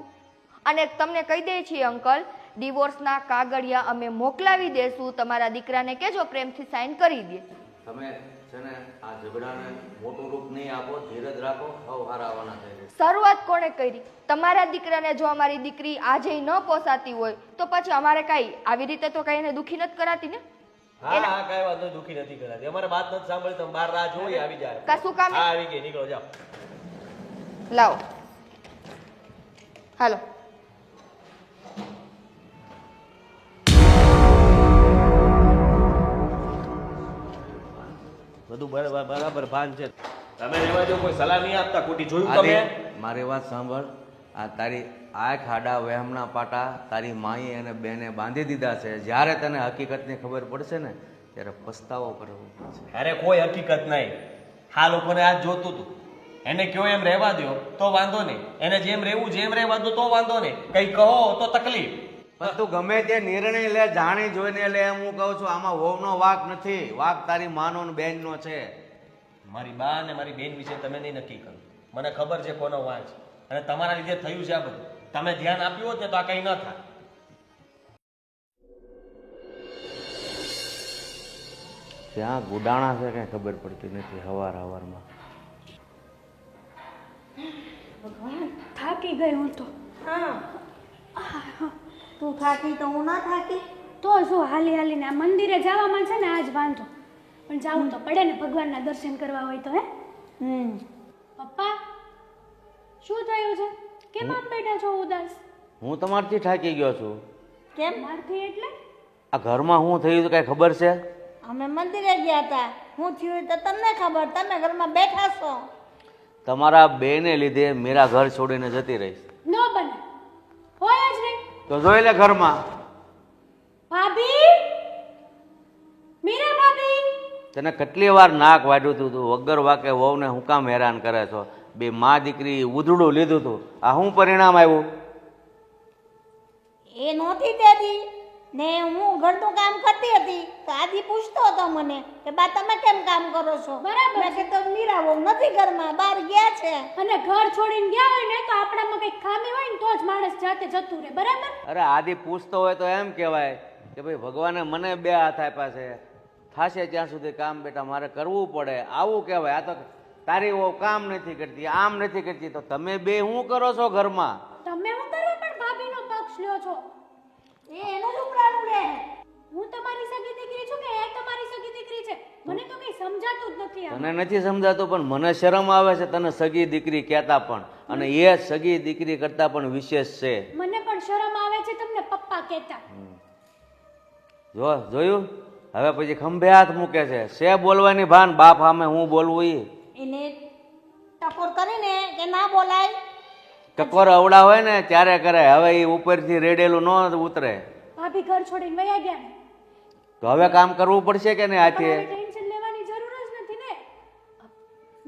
અને તમને કહી દઈએ છીએ અંકલ, ડિવોર્સના કાગળિયા અમે મોકલાવી દેશું. તમારા દીકરાને કહેજો પ્રેમથી સાઈન કરી દે. તમે છે ને આ ઝઘડાને મોટું રૂપ નહીં આપો, ધીરજ રાખો, હવ હારા આવવાના છે. શરૂઆત કોણે કરી? તમારા દીકરાને જો અમારી દીકરી આજે ન પોસાતી હોય તો પછી અમારે કાંઈ આવી રીતે તો કઈ એને દુખી નથી કરાતી ને. હા હા કાંઈ વાંધો નહીં, દુઃખી નથી કરાતી. અમારે વાત નથી સાંભળી, તમે બહાર રાહ જોઈ આવી જાય. કા શું કામ? હા આવી ગઈ, નીકળો જાઓ. લાવો હાલો. બધું બરાબર ભાન છે. તમે રહેવા દો, કોઈ સલાહ નહીં આપતા. ખોટી જોયું તમે? આદિ, મારી વાત સાંભળ. આ તારી આંખ આડા વહેમના પાટા તારી માએ અને બેને બાંધી દીધા છે. જ્યારે તને હકીકતની ખબર પડશે ને ત્યારે પસ્તાવો કરવો પડશે. અરે કોઈ હકીકત નહીં. હા લોકોને આજ જોતું હતું, એને કયો એમ રહેવા દો તો વાંધો નહીં, એને જેમ રહેવું જેમ રહેવા દો તો વાંધો નહીં, કઈ કહો તો તકલીફ. પણ તું ગમે તે નિર્ણય લે, જાણી જોઈને લે. એમ હું કહું છું, આમાં વહુનો વાક નથી, વાક તારી માનો ને બેનનો છે. મારી બા અને મારી બેન વિશે તમે નહીં નક્કી કરો. મને ખબર છે કોનો વાંક છે, અને તમારા લીધે થયું છે આ બધું. તમે ધ્યાન આપ્યું હોત ને તો આ કઈ ન થાય. ત્યાં ગુડાણા છે કઈ ખબર પડતી નથી હવાર હવારમાં. ભગવાન થાકી ગઈ હું તો. હા તું થાકી તો હું ના થાકી. તો શું હાલી હાલીને આ મંદિરે જવામાં છે ને આજ વાંધો, પણ જાવું તો પડે ને, ભગવાનના દર્શન કરવા હોય તો. હે પપ્પા શું થયું છે? કેમ આમ બેઠા છો ઉદાસ? હું તમારથી થાકી ગયો છું. કેમ? મારથી એટલે? આ ઘરમાં શું થયું કઈ ખબર છે? અમે મંદિરે ગયા હતા, હું થયું તો તમને ખબર, તમે ઘરમાં બેઠા છો. તમારા બેને લીધે મીરા ઘર છોડીને જતી રહીશ. ન બને, હોય જ નહીં. તો જોઈ લે ઘરમાં. ભાભી, મીરા ભાભી. તને કેટલી વાર નાક વાઢ્યું હતું, તું વગર વાકે વહુને હું કામ હેરાન કરે છો? બે માં દીકરી ઉધડું લીધું હતું, આ શું પરિણામ આવ્યું? એ નહોતી તેદી ને હું ઘરનું કામ કરતી હતી તો આદિ પૂછતો હતો મને કે બા તમે કેમ કામ કરો છો? બરાબર. મેં કીધું મીરા બહુ નથી ઘરમાં, બહાર ગયા છે. અને ઘર છોડીને ગયા હોય ને તો આપણામાં કંઈક ખામી હોય ને તો જ માણસ જાતે જતું રહે. બરાબર. અરે આદિ પૂછતો હોય તો એમ કહેવાય કે ભાઈ ભગવાને મને બે હાથ આપ્યા છે, થાશે ત્યાં સુધી કામ બેટા મારે કરવું પડે, આવું કહેવાય. આ તો તારી વહુ કામ નથી કરતી, આમ નથી કરતી, તો તમે બે શું કરો છો ઘરમાં? તમે હું કરવા પણ ભાભીનો પક્ષ લ્યો છો? એ એનું જ ઉપરાણું રે. હું તમારી સગી દીકરી છું કે એ તમારી સગી દીકરી છે? મને તો કઈ સમજાતું જ નથી. તને નથી સમજાતું, પણ મને શરમ આવે છે તને સગી દીકરી કહેતા પણ, અને એ સગી દીકરી કરતા પણ વિશેષ છે. મને પણ શરમ આવે છે તમને પપ્પા કહેતા. જોયું? હવે પછી ખંભે હાથ મૂકે છે. શે બોલવાની ભાન, બાપ સામે હું બોલવું? એને ટકોર કરીને કે ના બોલાય. ટકોર અવડા હોય ને ત્યારે કરે, હવે એ ઉપરથી રેડેલું ન ઉતરે. ભાભી ઘર છોડીને વયા ગયા ને તો હવે કામ કરવું પડશે કે નહીં? પણ હવે આથી ટેન્શન લેવાની જરૂર જ નથી ને.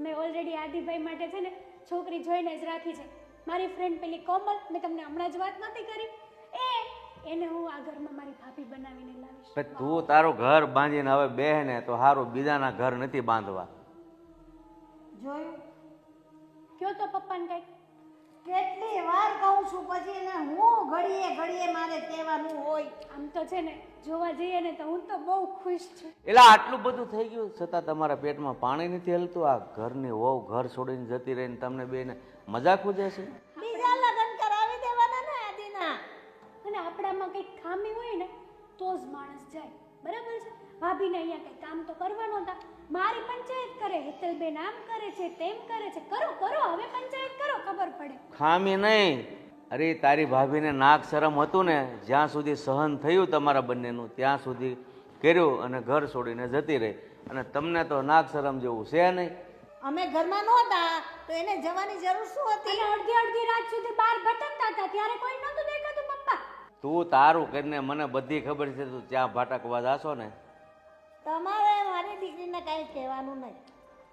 મેં ઓલરેડી આદિભાઈ માટે છે ને છોકરી જોઈને જ રાખી છે. મારી ફ્રેન્ડ પેલી કોમલ, મેં તમને હમણાં જ વાત નથી કરી, એને હું આ ઘરમાં મારી ભાભી બનાવીને લાવીશ. પણ તું તારું ઘર બાંધીને હવે બેહ ને તો સારું, બીજાના ઘર નથી બાંધવા. જોયું? કયો તો પપ્પાને કઈ. કેટલી વાર કહું છું, પછી એને હું ઘડીએ ઘડીએ મારે કહેવાનું હોય. આમ તો છે ને જોવા જઈએ ને તો હું તો બહુ ખુશ છું. એટલે આટલું બધું થઈ ગયું છતાં તમારા પેટમાં પાણી નથી હલતું? આ ઘરની વહુ ઘર છોડીને જતી રહીને તમને બેને મજાક ઉજે છે? બીજા લગ્ન કરાવી દેવાના ને આદિના. અને આપણામાં કંઈક ખામી હોય ને તો જ માણસ જાય. બરાબર છે? ભાભીને અહીંયા કંઈ કામ તો કરવાનું હતા, મારી પંચાયત કરે, હેતલબેન આમ કરે છે તેમ કરે છે. કરો કરો, હવે પંચાયત કરો, ખબર પડે. ખામી નહીં. અરે તારી ભાભીને નાક શરમ હતું ને, જ્યાં સુધી સહન થયું તમારા બંનેનું ત્યાં સુધી કર્યું, અને ઘર છોડીને જતી રહી. અને તમને તો નાક શરમ જેવું છે નહીં. અમે ઘરમાં નહોતા તો એને જવાની જરૂર શું હતી? અને અડધી અડધી રાત સુધી બહાર ભટકતા હતા ત્યારે કોઈ નહોતું દેખાતું પપ્પા. તું તારું કરીને મને બધી ખબર છે, તું ત્યાં ભટકવા જાશો ને. તમારે મારી દીકરીને કાંઈ કહેવાનું નહીં.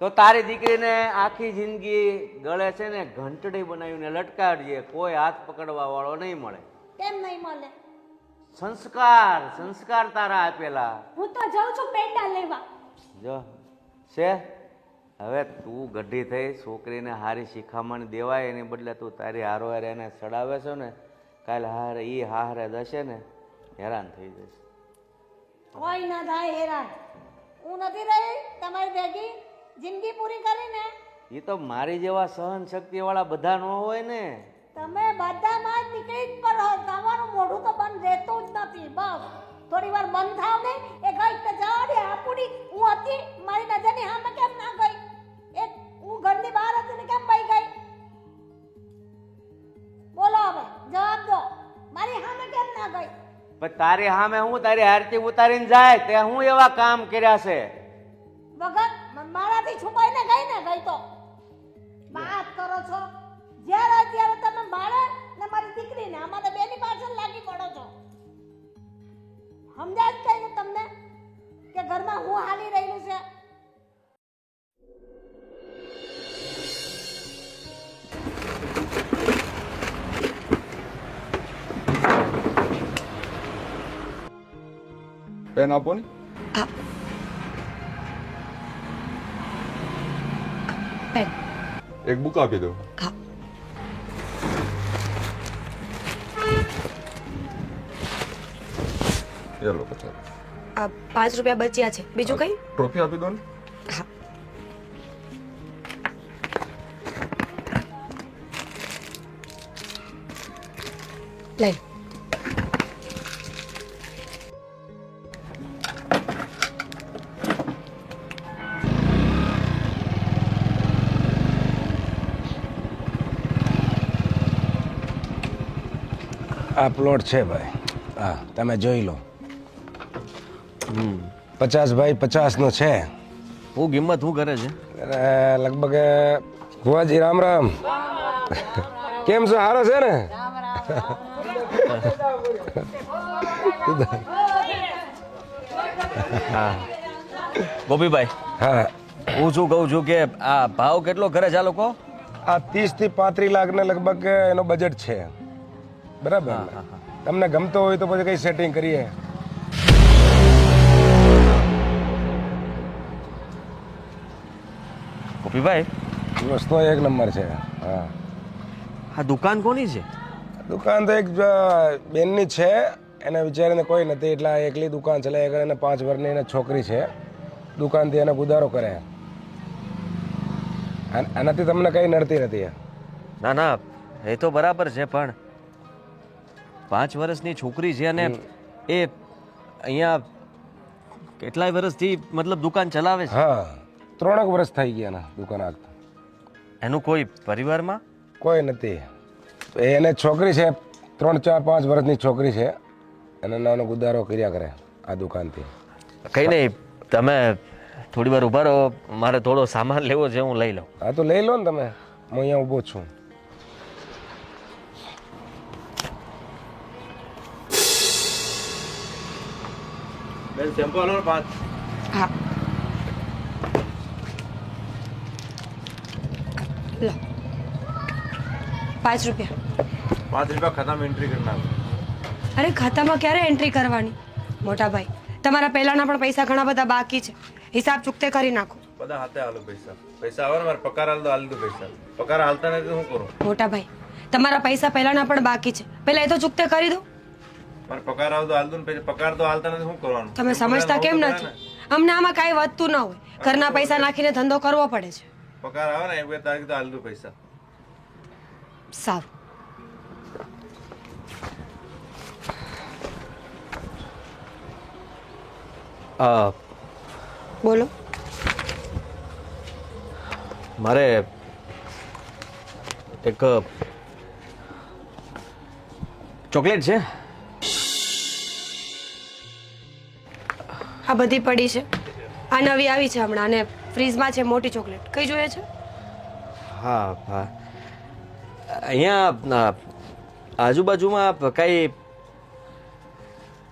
તો તારી દીકરીને આખી જિંદગી ગળે છે ને ઘંટડી બનાવીને લટકાડજે, કોઈ હાથ પકડવા વાળો નહીં મળે. કેમ નહીં મળે? સંસ્કાર તારા આપેલા. હું તો જાઉં છું પેંડા લેવા. જો છે હવે તું ગઢી થઈ છોકરીને હારી શિખામણ દેવાય એની બદલે તું તારી હારોહાર એને ચડાવે છો ને, કાલે હારે ઈ હારે જશે ને હેરાન થઈ જશે. કોઈ ના થાય હેરાન. હું નથી રહી તમારી ભેગી જિંદગી પૂરી કરીને. એ તો મારી જેવા સહન શક્તિ વાળા બધા ન હોય ને. તમે બધામાં જ નીકળી જ પડો. તમારું મોઢું તો બંધ રહેતું જ નથી. બસ થોડી વાર બંધ થાવ ને એ ગઈ તો જવા દે. આપુડી હું હતી મારી નજરની સામે કેમ ના ગઈ? એ હું ઘરની બહાર હતી ને કેમ વહી ગઈ? બોલો હવે જવાબ દો. મારી સામે કેમ ના ગઈ? પણ તારી સામે હું તારી હારતી ઉતારીને જાય તે હું એવા કામ કર્યા છે? વગર મારાથી છુપાઈને ગઈ ને ગઈ તો વાત કરો છો. જ્યારે ત્યારે તમે મારે ને મારી દીકરીને અમારે બેની પાછળ લાગી પડો છો. સમજાય જ કઈ તમને કે ઘરમાં હું હાલી રહેલું છે? પેન આપો ને. પેન. એક બુક આપી દો. હા. એ લો 50. આ 5 રૂપિયા બચ્યા છે. બીજું કઈ? ટ્રોફી આપી દો ને. હા. લઈ. આ પ્લોટ છે ભાઈ. હા તમે જોઈ લો. 50 બાય 50 નો છે. હું કિંમત શું કરે છે? અરે લગભગ ભુવાજી રામ રામ. કેમ છો? સારો છે ને? હા ગોપીભાઈ, હા હું શું કહું છું કે આ ભાવ કેટલો કરે છે આ લોકો? આ 30 થી 35 લાખ ને લગભગ એનો બજેટ છે. બરાબર ને? તમને ગમતો હોય તો પછી કઈ સેટિંગ કરીએ. ગોપીભાઈ, વસ્તુ એક નંબર છે. હા આ દુકાન કોની છે? દુકાન તો એક બેનની છે. એને વિચારીને કોઈ નથી એટલે આ એકલી દુકાન ચલાવે કરે. એને 5 વર્ષની એને છોકરી છે. દુકાનથી એને ગુજારો કરે. આનાથી તમને કઈ નડતી નથી. ના ના, એ તો બરાબર છે, પણ 5 વર્ષની છોકરી છે અને એ અહીંયા કેટલાય વર્ષથી મતલબ દુકાન ચલાવે છે. હા 3 વર્ષ થઈ ગયા એના દુકાન આગતા. એનું કોઈ પરિવારમાં? કોઈ નથી. એને છોકરી છે 3, 4, 5 વર્ષની છોકરી છે. એને નાનો ગુજારો કર્યા કરે આ દુકાનથી. કઈ નહીં, તમે થોડી વાર ઉભા રહો. મારે થોડો સામાન લેવો છે, હું લઈ લઉં. હા તો લઈ લો ને તમે. હું અહીંયા ઊભો છું. બેન ટેમ્પો લો 5. હા લો 5 રૂપિયા. 5 રૂપિયા ખાતામાં એન્ટ્રી કરી નાખો. અરે ખાતામાં ક્યારે એન્ટ્રી કરવાની મોટા ભાઈ? તમારા પહેલાના પણ પૈસા ઘણા બધા બાકી છે. હિસાબ ચૂકતે કરી નાખો. બધા હાથે હાલો પૈસા. પૈસા આવે ને મારે પગાર હાલ દો, હાલ દો પૈસા. પગાર હાલતા નથી તો શું કરું? મોટા ભાઈ, તમારા પૈસા પહેલાના પણ બાકી છે. પહેલા એ તો ચૂકતે કરી દો. મારે પગાર આવતો હાલ દો ને પછી પગાર તો હાલતા નથી શું કરવાનું? તમે સમજતા કેમ નથી? અમને આમાં કાંઈ વધતું ન હોય. ઘરના પૈસા નાખીને ધંધો કરવો પડે છે. પગાર આવે ને 1-2 તારીખ તો હાલ દો પૈસા. સારું. બોલો. મારે એક ચોકલેટ છે. આ બધી પડી છે. આ નવી આવી છે હમણાં અને ફ્રીજમાં છે મોટી ચોકલેટ. કઈ જોઈએ છે? હા હા, અહીંયા આજુબાજુમાં કઈ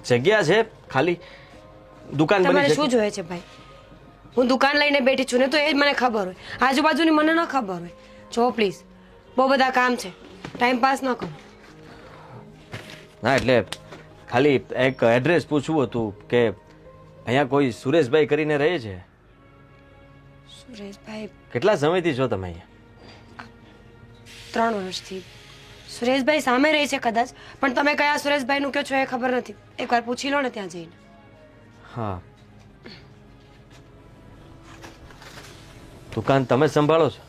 જગ્યા છે ખાલી? દુકાન બની તમારે છે? શું જોઈએ છે ભાઈ? હું દુકાન લઈને બેઠી છું ને તો એ જ મને ખબર હોય. આજુબાજુની મને ન ખબર હોય. જો પ્લીઝ, બહુ બધા કામ છે. ટાઈમ પાસ ન કરો. ના એટલે ખાલી એક એડ્રેસ પૂછવું હતું કે અહીંયા કોઈ સુરેશભાઈ કરીને રહે છે? સુરેશભાઈ કેટલા સમયથી છો તમે અહીંયા? 3 વર્ષથી. સુરેશભાઈ સામે રહે છે કદાચ, પણ તમે કયા સુરેશભાઈનું કહો છો એ ખબર નથી. એકવાર પૂછી લો ને ત્યાં જઈને. હા, દુકાન તમે સંભાળો છો?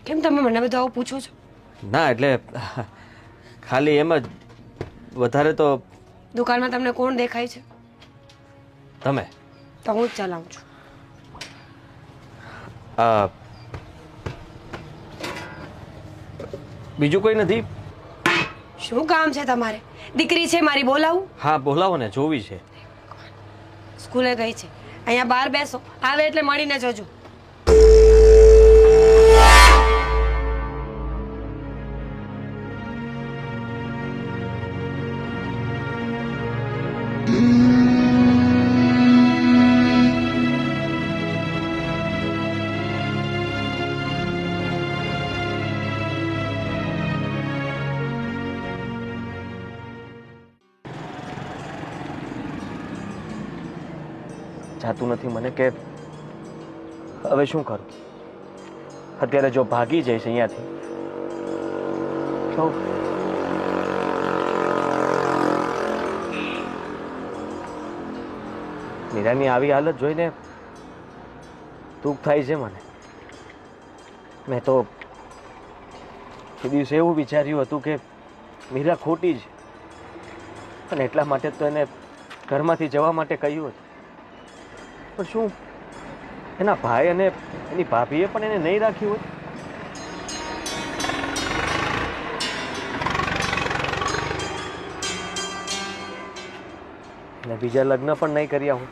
કેમ તમે મને બધું આવું પૂછો છો? ના એટલે ખાલી એમ જ. વધારે તો દુકાનમાં તમને કોણ દેખાય છે? તમે. તો હું જ ચલાવું છું. બીજું કોઈ નથી? શું કામ છે તમારે? દીકરી છે મારી, બોલાવું? હા બોલાવો ને, જોવી છે. સ્કૂલે ગઈ છે. અહીંયા બહાર બેસો, આવે એટલે મળીને જજો. જાતું નથી મને કે હવે શું કરું. અત્યારે જો ભાગી જઈશ અહીંયાથી તો મીરાની આવી હાલત જોઈને દુઃખ થાય છે મને. મેં તો એ દિવસે એવું વિચાર્યું હતું કે મીરા ખોટી છે અને એટલા માટે તો એને ઘરમાંથી જવા માટે કહ્યું હતું. પણ શું એના ભાઈ અને એની ભાભીએ પણ એને નહીં રાખ્યું હોય? અને બીજા લગ્ન પણ નહીં કર્યા હું.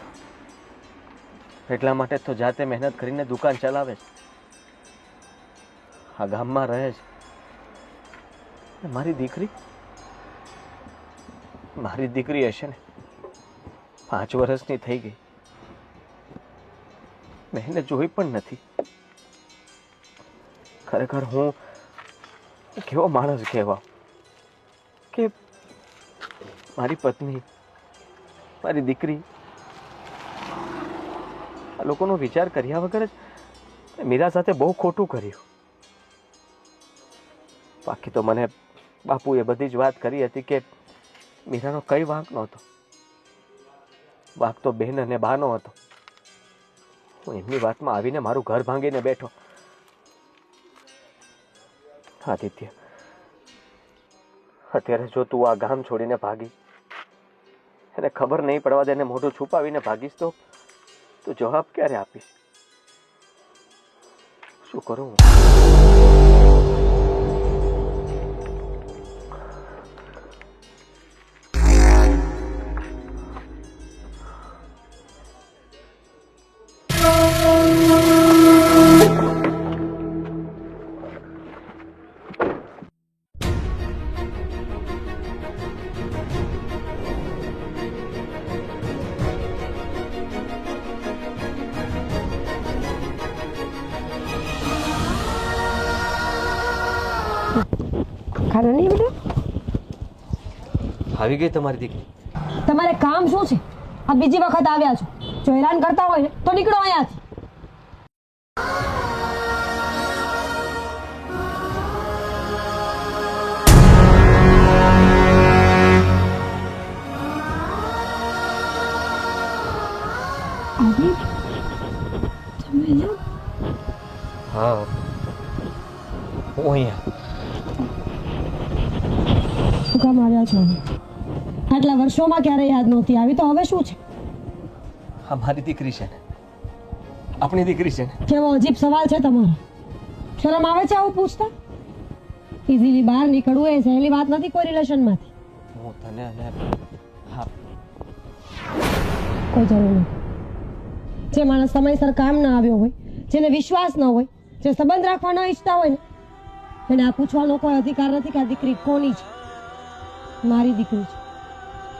એટલા માટે તો જાતે મહેનત કરીને દુકાન ચલાવે છે, આ ગામમાં રહે છે. મારી દીકરી હશે ને, 5 વર્ષની થઈ ગઈ, મેં એને જોઈ પણ નથી. ખરેખર હું કેવો માણસ કહેવા કે મારી પત્ની, મારી દીકરી, આ લોકોનો વિચાર કર્યા વગર જ મીરા સાથે બહુ ખોટું કર્યું. બાકી તો મને બાપુએ બધી જ વાત કરી હતી કે મીરાનો કઈ વાંક નહોતો. વાંક તો બહેન અને બાનો હતો. હું એમની વાતમાં આવીને મારું ઘર ભાંગીને બેઠો. આદિત્ય, અત્યારે જો તું આ ગામ છોડીને ભાગી, એને ખબર નહીં પડવા દે, એને મોઢું છુપાવીને ભાગીશ તો તું જવાબ ક્યારે આપીશ? શું કરું? ખાના નહીં બેટા? આવી ગઈ તમારી દીકરી? તમારે કામ શું છે? આ બીજી વખત આવ્યા છો. જો હેરાન કરતા હોય ને તો નીકળો અહીંયાથી. હા, હું અહીંયા. શું કામ આવ્યા છો? આટલા વર્ષોમાં ક્યારે યાદ નહોતી આવી તો હવે શું છે? હા, મારી દીકરી છે ને, આપણી દીકરી છે ને. કેવો અજીબ સવાલ છે તમારો. શરમ આવે છે આવું પૂછતા? ઇઝીલી બહાર નીકળવું એ સહેલી વાત નથી કોઈ રિલેશનમાંથી. હું તને અને હા કોઈ જરૂર નથી. જે માણસ સમયસર કામ ના આવ્યો હોય, જેને વિશ્વાસ ન હોય, જે સંબંધ રાખવા ન ઈચ્છતા હોય ને, એને આ પૂછવાનો કોઈ અધિકાર નથી કે આ દીકરી કોની છે. મારી દીકરી છે,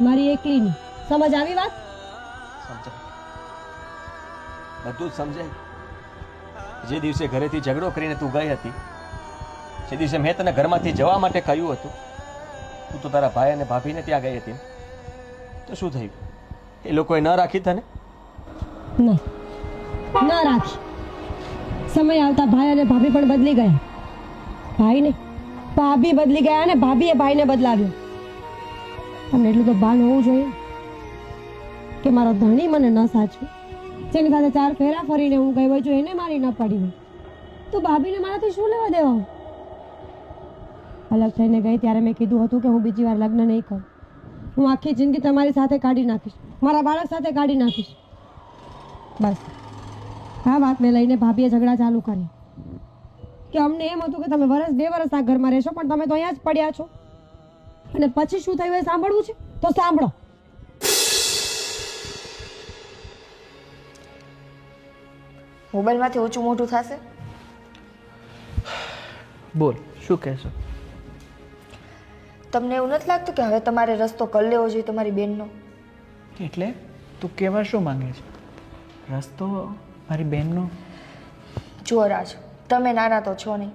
મારી એકલીની. સમજ આવી વાત? સમજાય, બધું જ સમજાય. જે દિવસે ઘરેથી ઝઘડો કરીને તું ગઈ હતી, જે દિવસે મેં તને ઘરમાંથી જવા માટે કહ્યું હતું, તું તો તારા ભાઈ અને ભાભીને ત્યાં ગઈ હતી તો શું થયું? એ લોકોએ ન રાખી તને? ના ના રાખી. સમય આવતા ભાઈ અને ભાભી પણ બદલી ગયા. ભાઈ ને ભાભી બદલી ગયા અને ભાભીએ ભાઈને બદલાવ્યો. તમને એટલું તો ભાન હોવું જોઈએ કે મારો ધણી મને ન સાચવે, જેની સાથે 4 ફેરા ફરીને હું ગઈ હોય જો એને મારી ન પડી હોય તો ભાભીને મારાથી શું લેવા દેવા? અલગ થઈને ગઈ ત્યારે મેં કીધું હતું કે હું બીજી વાર લગ્ન નહીં કરું. હું આખી જિંદગી તમારી સાથે કાઢી નાખીશ, મારા બાળક સાથે કાઢી નાખીશ. બસ આ વાતને લઈને ભાભીએ ઝઘડા ચાલુ કરી કે અમને એમ હતું કે તમે 1-2 વર્ષ આ ઘરમાં રહેશો પણ તમે તો અહીંયા જ પડ્યા છો અને પછી શું થયું એ સાંભળવું છે તો સાંભળો. મોબાઈલમાંથી ઊંચું મોટું થશે. બોલ, શું કહેશો? તમને એવું નથી લાગતું કે હવે તમારે રસ્તો કરી લેવો જોઈએ તમારી બેનનો? એટલે તું કહેવા શું માંગે છે? રસ્તો મારી બેનનો? જો રાજ, તમે નાના તો છો નહીં.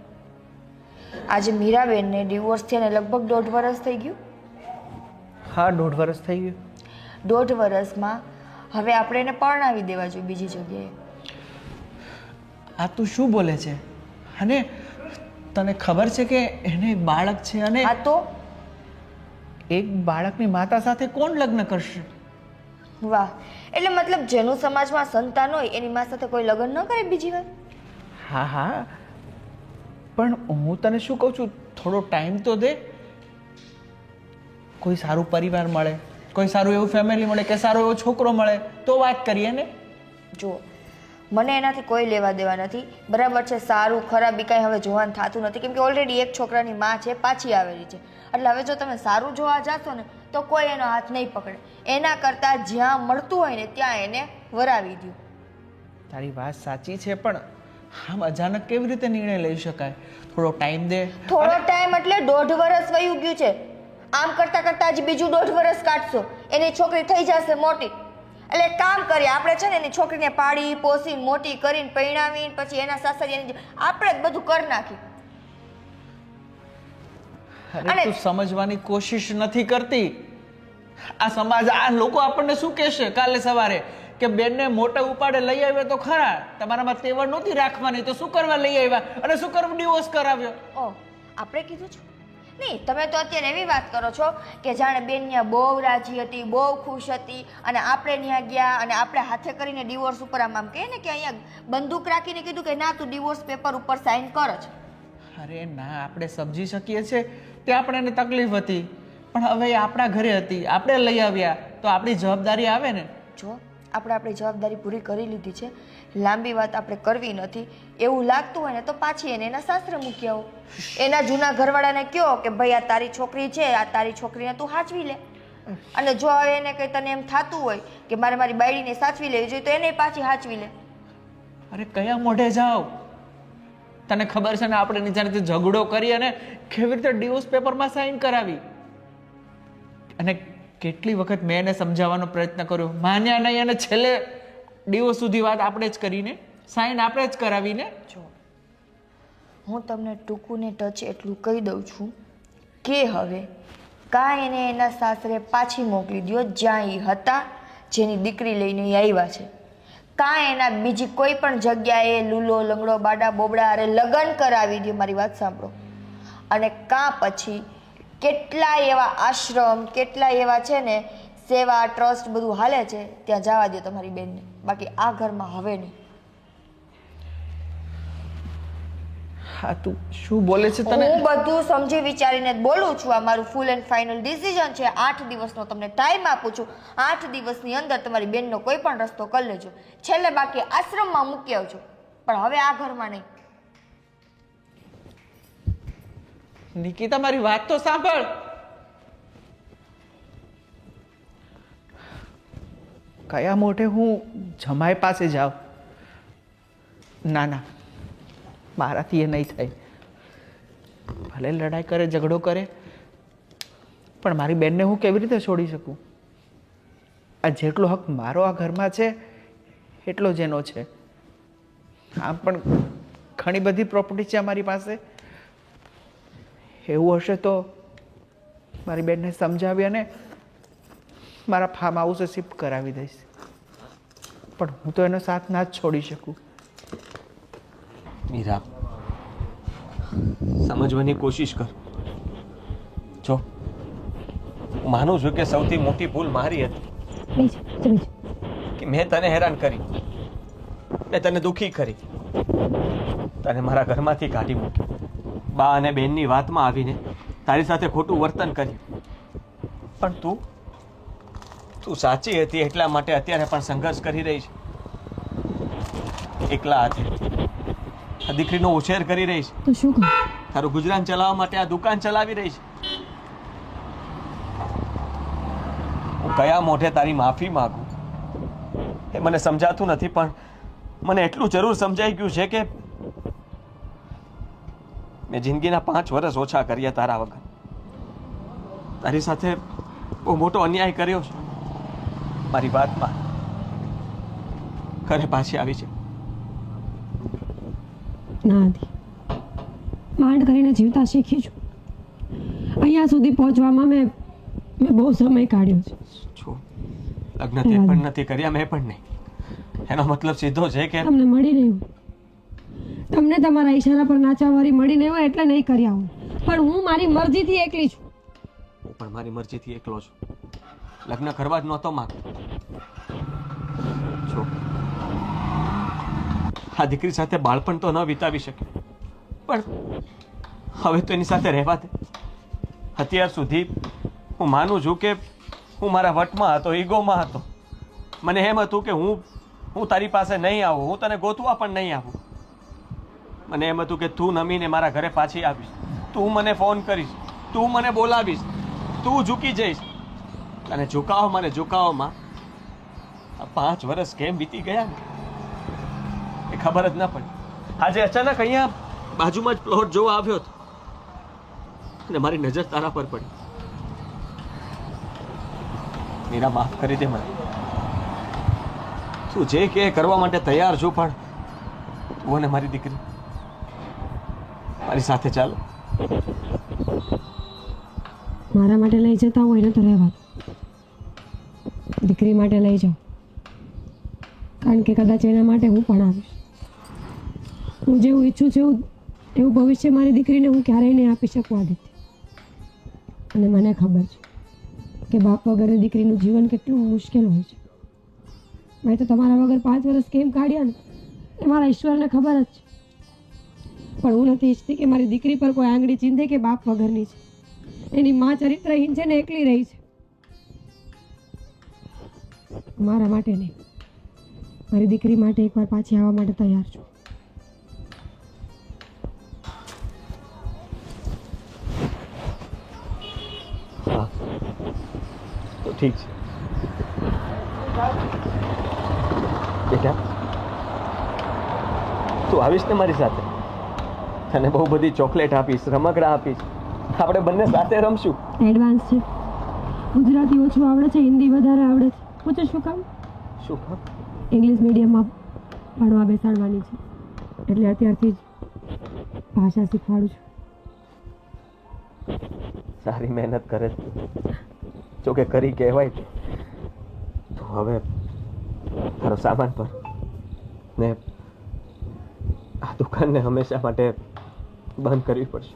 આજે મીરાબેનને ડિવોર્સ થઈને લગભગ 1.5 વર્ષ થઈ ગયું. હા, 1.5 વર્ષ થઈ ગયું. 1.5 વર્ષમાં હવે આપણે એને પરણાવી દેવા જોઈએ બીજી જગ્યાએ. આ તું શું બોલે છે? અને તને ખબર છે કે એને એક બાળક છે અને આ તો એક બાળકની માતા સાથે કોણ લગ્ન કરશે? વાહ, એટલે મતલબ જેનું સમાજમાં સંતાન હોય એની મા સાથે કોઈ લગ્ન ન કરે બીજી વાર? હા હા, પણ હું તને શું કહું છું, થોડો ટાઈમ તો દે. કોઈ સારું પરિવાર મળે, કોઈ સારું એવું ફેમિલી મળે કે સારો એવો છોકરો મળે તો વાત કરીએ ને. જુઓ, મને એનાથી કોઈ લેવા દેવા નથી, બરાબર છે. સારું ખરાબ બી કાંઈ હવે જોવાનું થતું નથી, કેમ કે ઓલરેડી એક છોકરાની માં છે, પાછી આવેલી છે. એટલે હવે જો તમે સારું જોવા જાશો ને તો કોઈ એનો હાથ નહીં પકડે. એના કરતાં જ્યાં મળતું હોય ને ત્યાં એને વરાવી દો. તારી વાત સાચી છે, પણ આમ અચાનક કેવી રીતે નિર્ણય લઈ શકાય? થોડો ટાઈમ દે. થોડો ટાઈમ એટલે 1.5 વર્ષ વયું ગયું છે. આમ કરતા કરતા હજી બીજું 1.5 વર્ષ કાઢશો, એની છોકરી થઈ જશે મોટી. એટલે એક કામ કરીએ આપણે, છે ને એની છોકરીને પાડી પોસી મોટી કરીને પરણાવીને પછી એના સાસરિયાની આપણે જ બધું કરી નાખી. અરે તું સમજવાની કોશિશ નથી કરતી. આ સમાજ, આ લોકો આપણને શું કહેશે કાલે સવારે કે બેનને મોટા ઉપાડે લઈ આવ્યો તો ખરા, તમારામાં તેવડ નહોતી રાખવાની તો શું કરવા લઈ આવ્યા અને શું કરવા ડિવોર્સ કરાવ્યો? ઓ, આપણે કીધું છે નહીં. તમે તો અત્યારે એવી વાત કરો છો કે જાણે બેન ત્યાં બહુ રાજી હતી, બહુ ખુશ હતી અને આપણે ત્યાં ગયા અને આપણે હાથે કરીને ડિવોર્સ ઉપર આમ કહે ને કે અહીંયા બંદૂક રાખીને કીધું કે ના તું ડિવોર્સ પેપર ઉપર સાઇન કર જ. અરે ના, આપણે સમજી શકીએ છીએ તે આપણને તકલીફ હતી, પણ હવે એ આપણા ઘરે હતી, આપણે લઈ આવ્યા તો આપણી જવાબદારી આવે ને. જો આપણે આપણી જવાબદારી પૂરી કરી લીધી છે, લાંબી વાત આપણે કરવી નથી. એવું લાગતું હોય ને તો પાછી એને એના સાસરે મૂકી આવો. એના જૂના ઘરવાળાને કહો કે ભાઈ આ તારી છોકરી છે, આ તારી છોકરીને તું સાચવી લે. અને જો હવે એને કંઈ તને એમ થતું હોય કે મારે મારી બાયડીને સાચવી લેવી જોઈએ તો એને પાછી સાચવી લે. અરે કયા મોઢે જાઓ? તને ખબર છે ને આપણે નીચે ઝઘડો કરી અને કેવી રીતે ડિવોર્સ પેપરમાં સાઇન કરાવી. અને કેટલી વખત મેં એને સમજાવવાનો પ્રયત્ન કર્યો, માન્યા નહીં અને છેલ્લે ડિવોર્સ સુધી વાત આપણે જ કરીને સાઇન આપણે જ કરાવીને. જો હું તમને ટૂંકું ને ટચ એટલું કહી દઉં છું કે હવે કાંઈ એને એના સાસરે પાછી મોકલી દો જ્યાં એ હતા, જેની દીકરી લઈને એ આવ્યા છે. કાં એના બીજી કોઈ પણ જગ્યાએ લૂલો લંગડો બાડા બોબડા અરે લગ્ન કરાવી દો. મારી વાત સાંભળો. અને કાં પછી કેટલા એવા આશ્રમ, કેટલા એવા છે ને સેવા ટ્રસ્ટ બધું હાલે છે ત્યાં જવા દો તમારી બેનને. બાકી આ ઘરમાં હવે નહીં. હા, તું શું બોલે છે? તને હું બધું સમજી વિચારીને જ બોલું છું. આ મારું ફૂલ એન્ડ ફાઇનલ ડિસિઝન છે. 8 દિવસનો તમને ટાઈમ આપું છું. 8 દિવસની અંદર તમારી બેનનો કોઈ પણ રસ્તો કરી લેજો. છેલ્લે બાકી આશ્રમમાં મૂકી આવજો, પણ હવે આ ઘરમાં નહીં. નિકિતા, મારી વાત તો સાંભળ. કયા મોઢે હું જમાઈ પાસે જાઉં? ના ના, મારાથી એ નહીં થાય. ભલે લડાઈ કરે, ઝઘડો કરે, પણ મારી બેનને હું કેવી રીતે છોડી શકું? આ જેટલો હક મારો આ ઘરમાં છે એટલો જ એનો છે. આમ પણ ઘણી બધી પ્રોપર્ટી છે અમારી પાસે. એવું હશે તો મારી બેનને સમજાવી અને મારા ફાર્મ હાઉસે શિફ્ટ કરાવી દઈશ. પણ હું તો એનો સાથ ના જ છોડી શકું. મીરા, સમજવાની કોશિશ કર. જો હું માનું છું કે સૌથી મોટી ભૂલ મારી હતી કે મેં તને હેરાન કરી, મેં તને દુખી કરી, તને મારા ઘરમાંથી કાઢી મૂકી, બા અને બેનની વાતમાં આવીને તારી સાથે ખોટું વર્તન કર્યું. પણ તું સાચી હતી એટલા માટે અત્યારે પણ સંઘર્ષ કરી રહી છે. એકલા હાથે આ દીકરીનો ઉછેર કરી રહી છે. તો શું કરું? તારું ગુજરાન ચલાવવા માટે આ દુકાન ચલાવી રહી છે. હું કયા મોઢે તારી માફી માંગુ એ મને સમજાતું નથી, પણ મને એટલું જરૂર સમજાઈ ગયું છે કે મેં જિંદગીના 5 વર્ષ ઓછા કર્યા તારા વગર. તારી સાથે બહુ મોટો અન્યાય કર્યો છે. મારી વાતમાં ઘરે પાછી આવી છે. ના હતી, માંડ કરીને જીવતા શીખી છું. અહીંયા સુધી પહોંચવામાં મેં બહુ સમય કાઢ્યો છે. છો લગ્ન તે પણ નથી કર્યા, મેં પણ નહીં. એનો મતલબ સીધો છે કે તમને મળી નહીં હોય, તમને તમારા ઈશારા પર નાચાવાળી મળી નહીં હોય એટલે નહીં કર્યા હું. પણ હું મારી મરજીથી એકલી છું. હું પણ મારી મરજીથી એકલો છું. લગ્ન કરવા જ નહોતો માંગતો. જો આ દીકરી સાથે બાળપણ તો ન વિતાવી શક્યો, પણ હવે તો એની સાથે રહેવા દે. અત્યાર સુધી હું માનું છું કે હું મારા વટમાં હતો, ઈગોમાં હતો. મને એમ હતું કે હું તારી પાસે નહીં આવું, હું તને ગોતવા પણ નહીં આવું. મને એમ હતું કે તું નમીને મારા ઘરે પાછી આવીશ, તું મને ફોન કરીશ, તું મને બોલાવીશ, તું ઝૂકી જઈશ. અને ઝુકાવમાં આ 5 વર્ષ કેમ વીતી ગયા ને એ ખબર જ ન પડી. આજે અચાનક અહીંયા બાજુમાં જ પ્લોટ જોવા આવ્યો હતો અને મારી નજર તારા પર પડી. મીરા, માફ કરી દે મને. તું જે કે કરવા માટે તૈયાર છું, પણ તું અને મારી દીકરી મારી સાથે ચાલો. મારા માટે લઈ જતા હોય ને તો રહેવા દો. દીકરી માટે લઈ જાઓ, કારણ કે કદાચ એના માટે હું પણ આવીશ. હું જેવું ઈચ્છું છું એવું ભવિષ્ય મારી દીકરીને હું ક્યારેય નહીં આપી શકું આદિત્ય. અને મને ખબર છે કે બાપ વગરની દીકરીનું જીવન કેટલું મુશ્કેલ હોય છે. મેં તો તમારા વગર 5 વર્ષ કેમ કાઢ્યા ને એ મારા ઈશ્વરને ખબર જ છે. પણ હું નથી ઈચ્છતી કે મારી દીકરી પર કોઈ આંગળી ચીંધે કે બાપ વગરની છે. એની માં ચરિત્રહીન છે ને એકલી રહી છે. મારા માટે નહીં, મારી દીકરી માટે એકવાર પાછી આવવા માટે તૈયાર છું. હા તો ઠીક છે બેટા, તું આવીશ ને મારી સાથે? તને બહુ બધી ચોકલેટ આપીશ, રમકડા આપીશ, આપણે બંને સાથે રમશું. એડવાન્સ છે, ગુજરાતી ઓછું આવડે છે, હિન્દી વધારે આવડે છે. પૂછો શું કામ? શું કામ? ઇંગ્લિશ મીડિયમમાં ભણવા બેસાડવાની છે એટલે અત્યારથી જ ભાષા શીખવાડું છું. સારી મહેનત કરે છે. જો કે કરી કહેવાય તો હવે તારો સામાન પર ને આ દુકાનને હંમેશા માટે બંધ કરવી પડશે.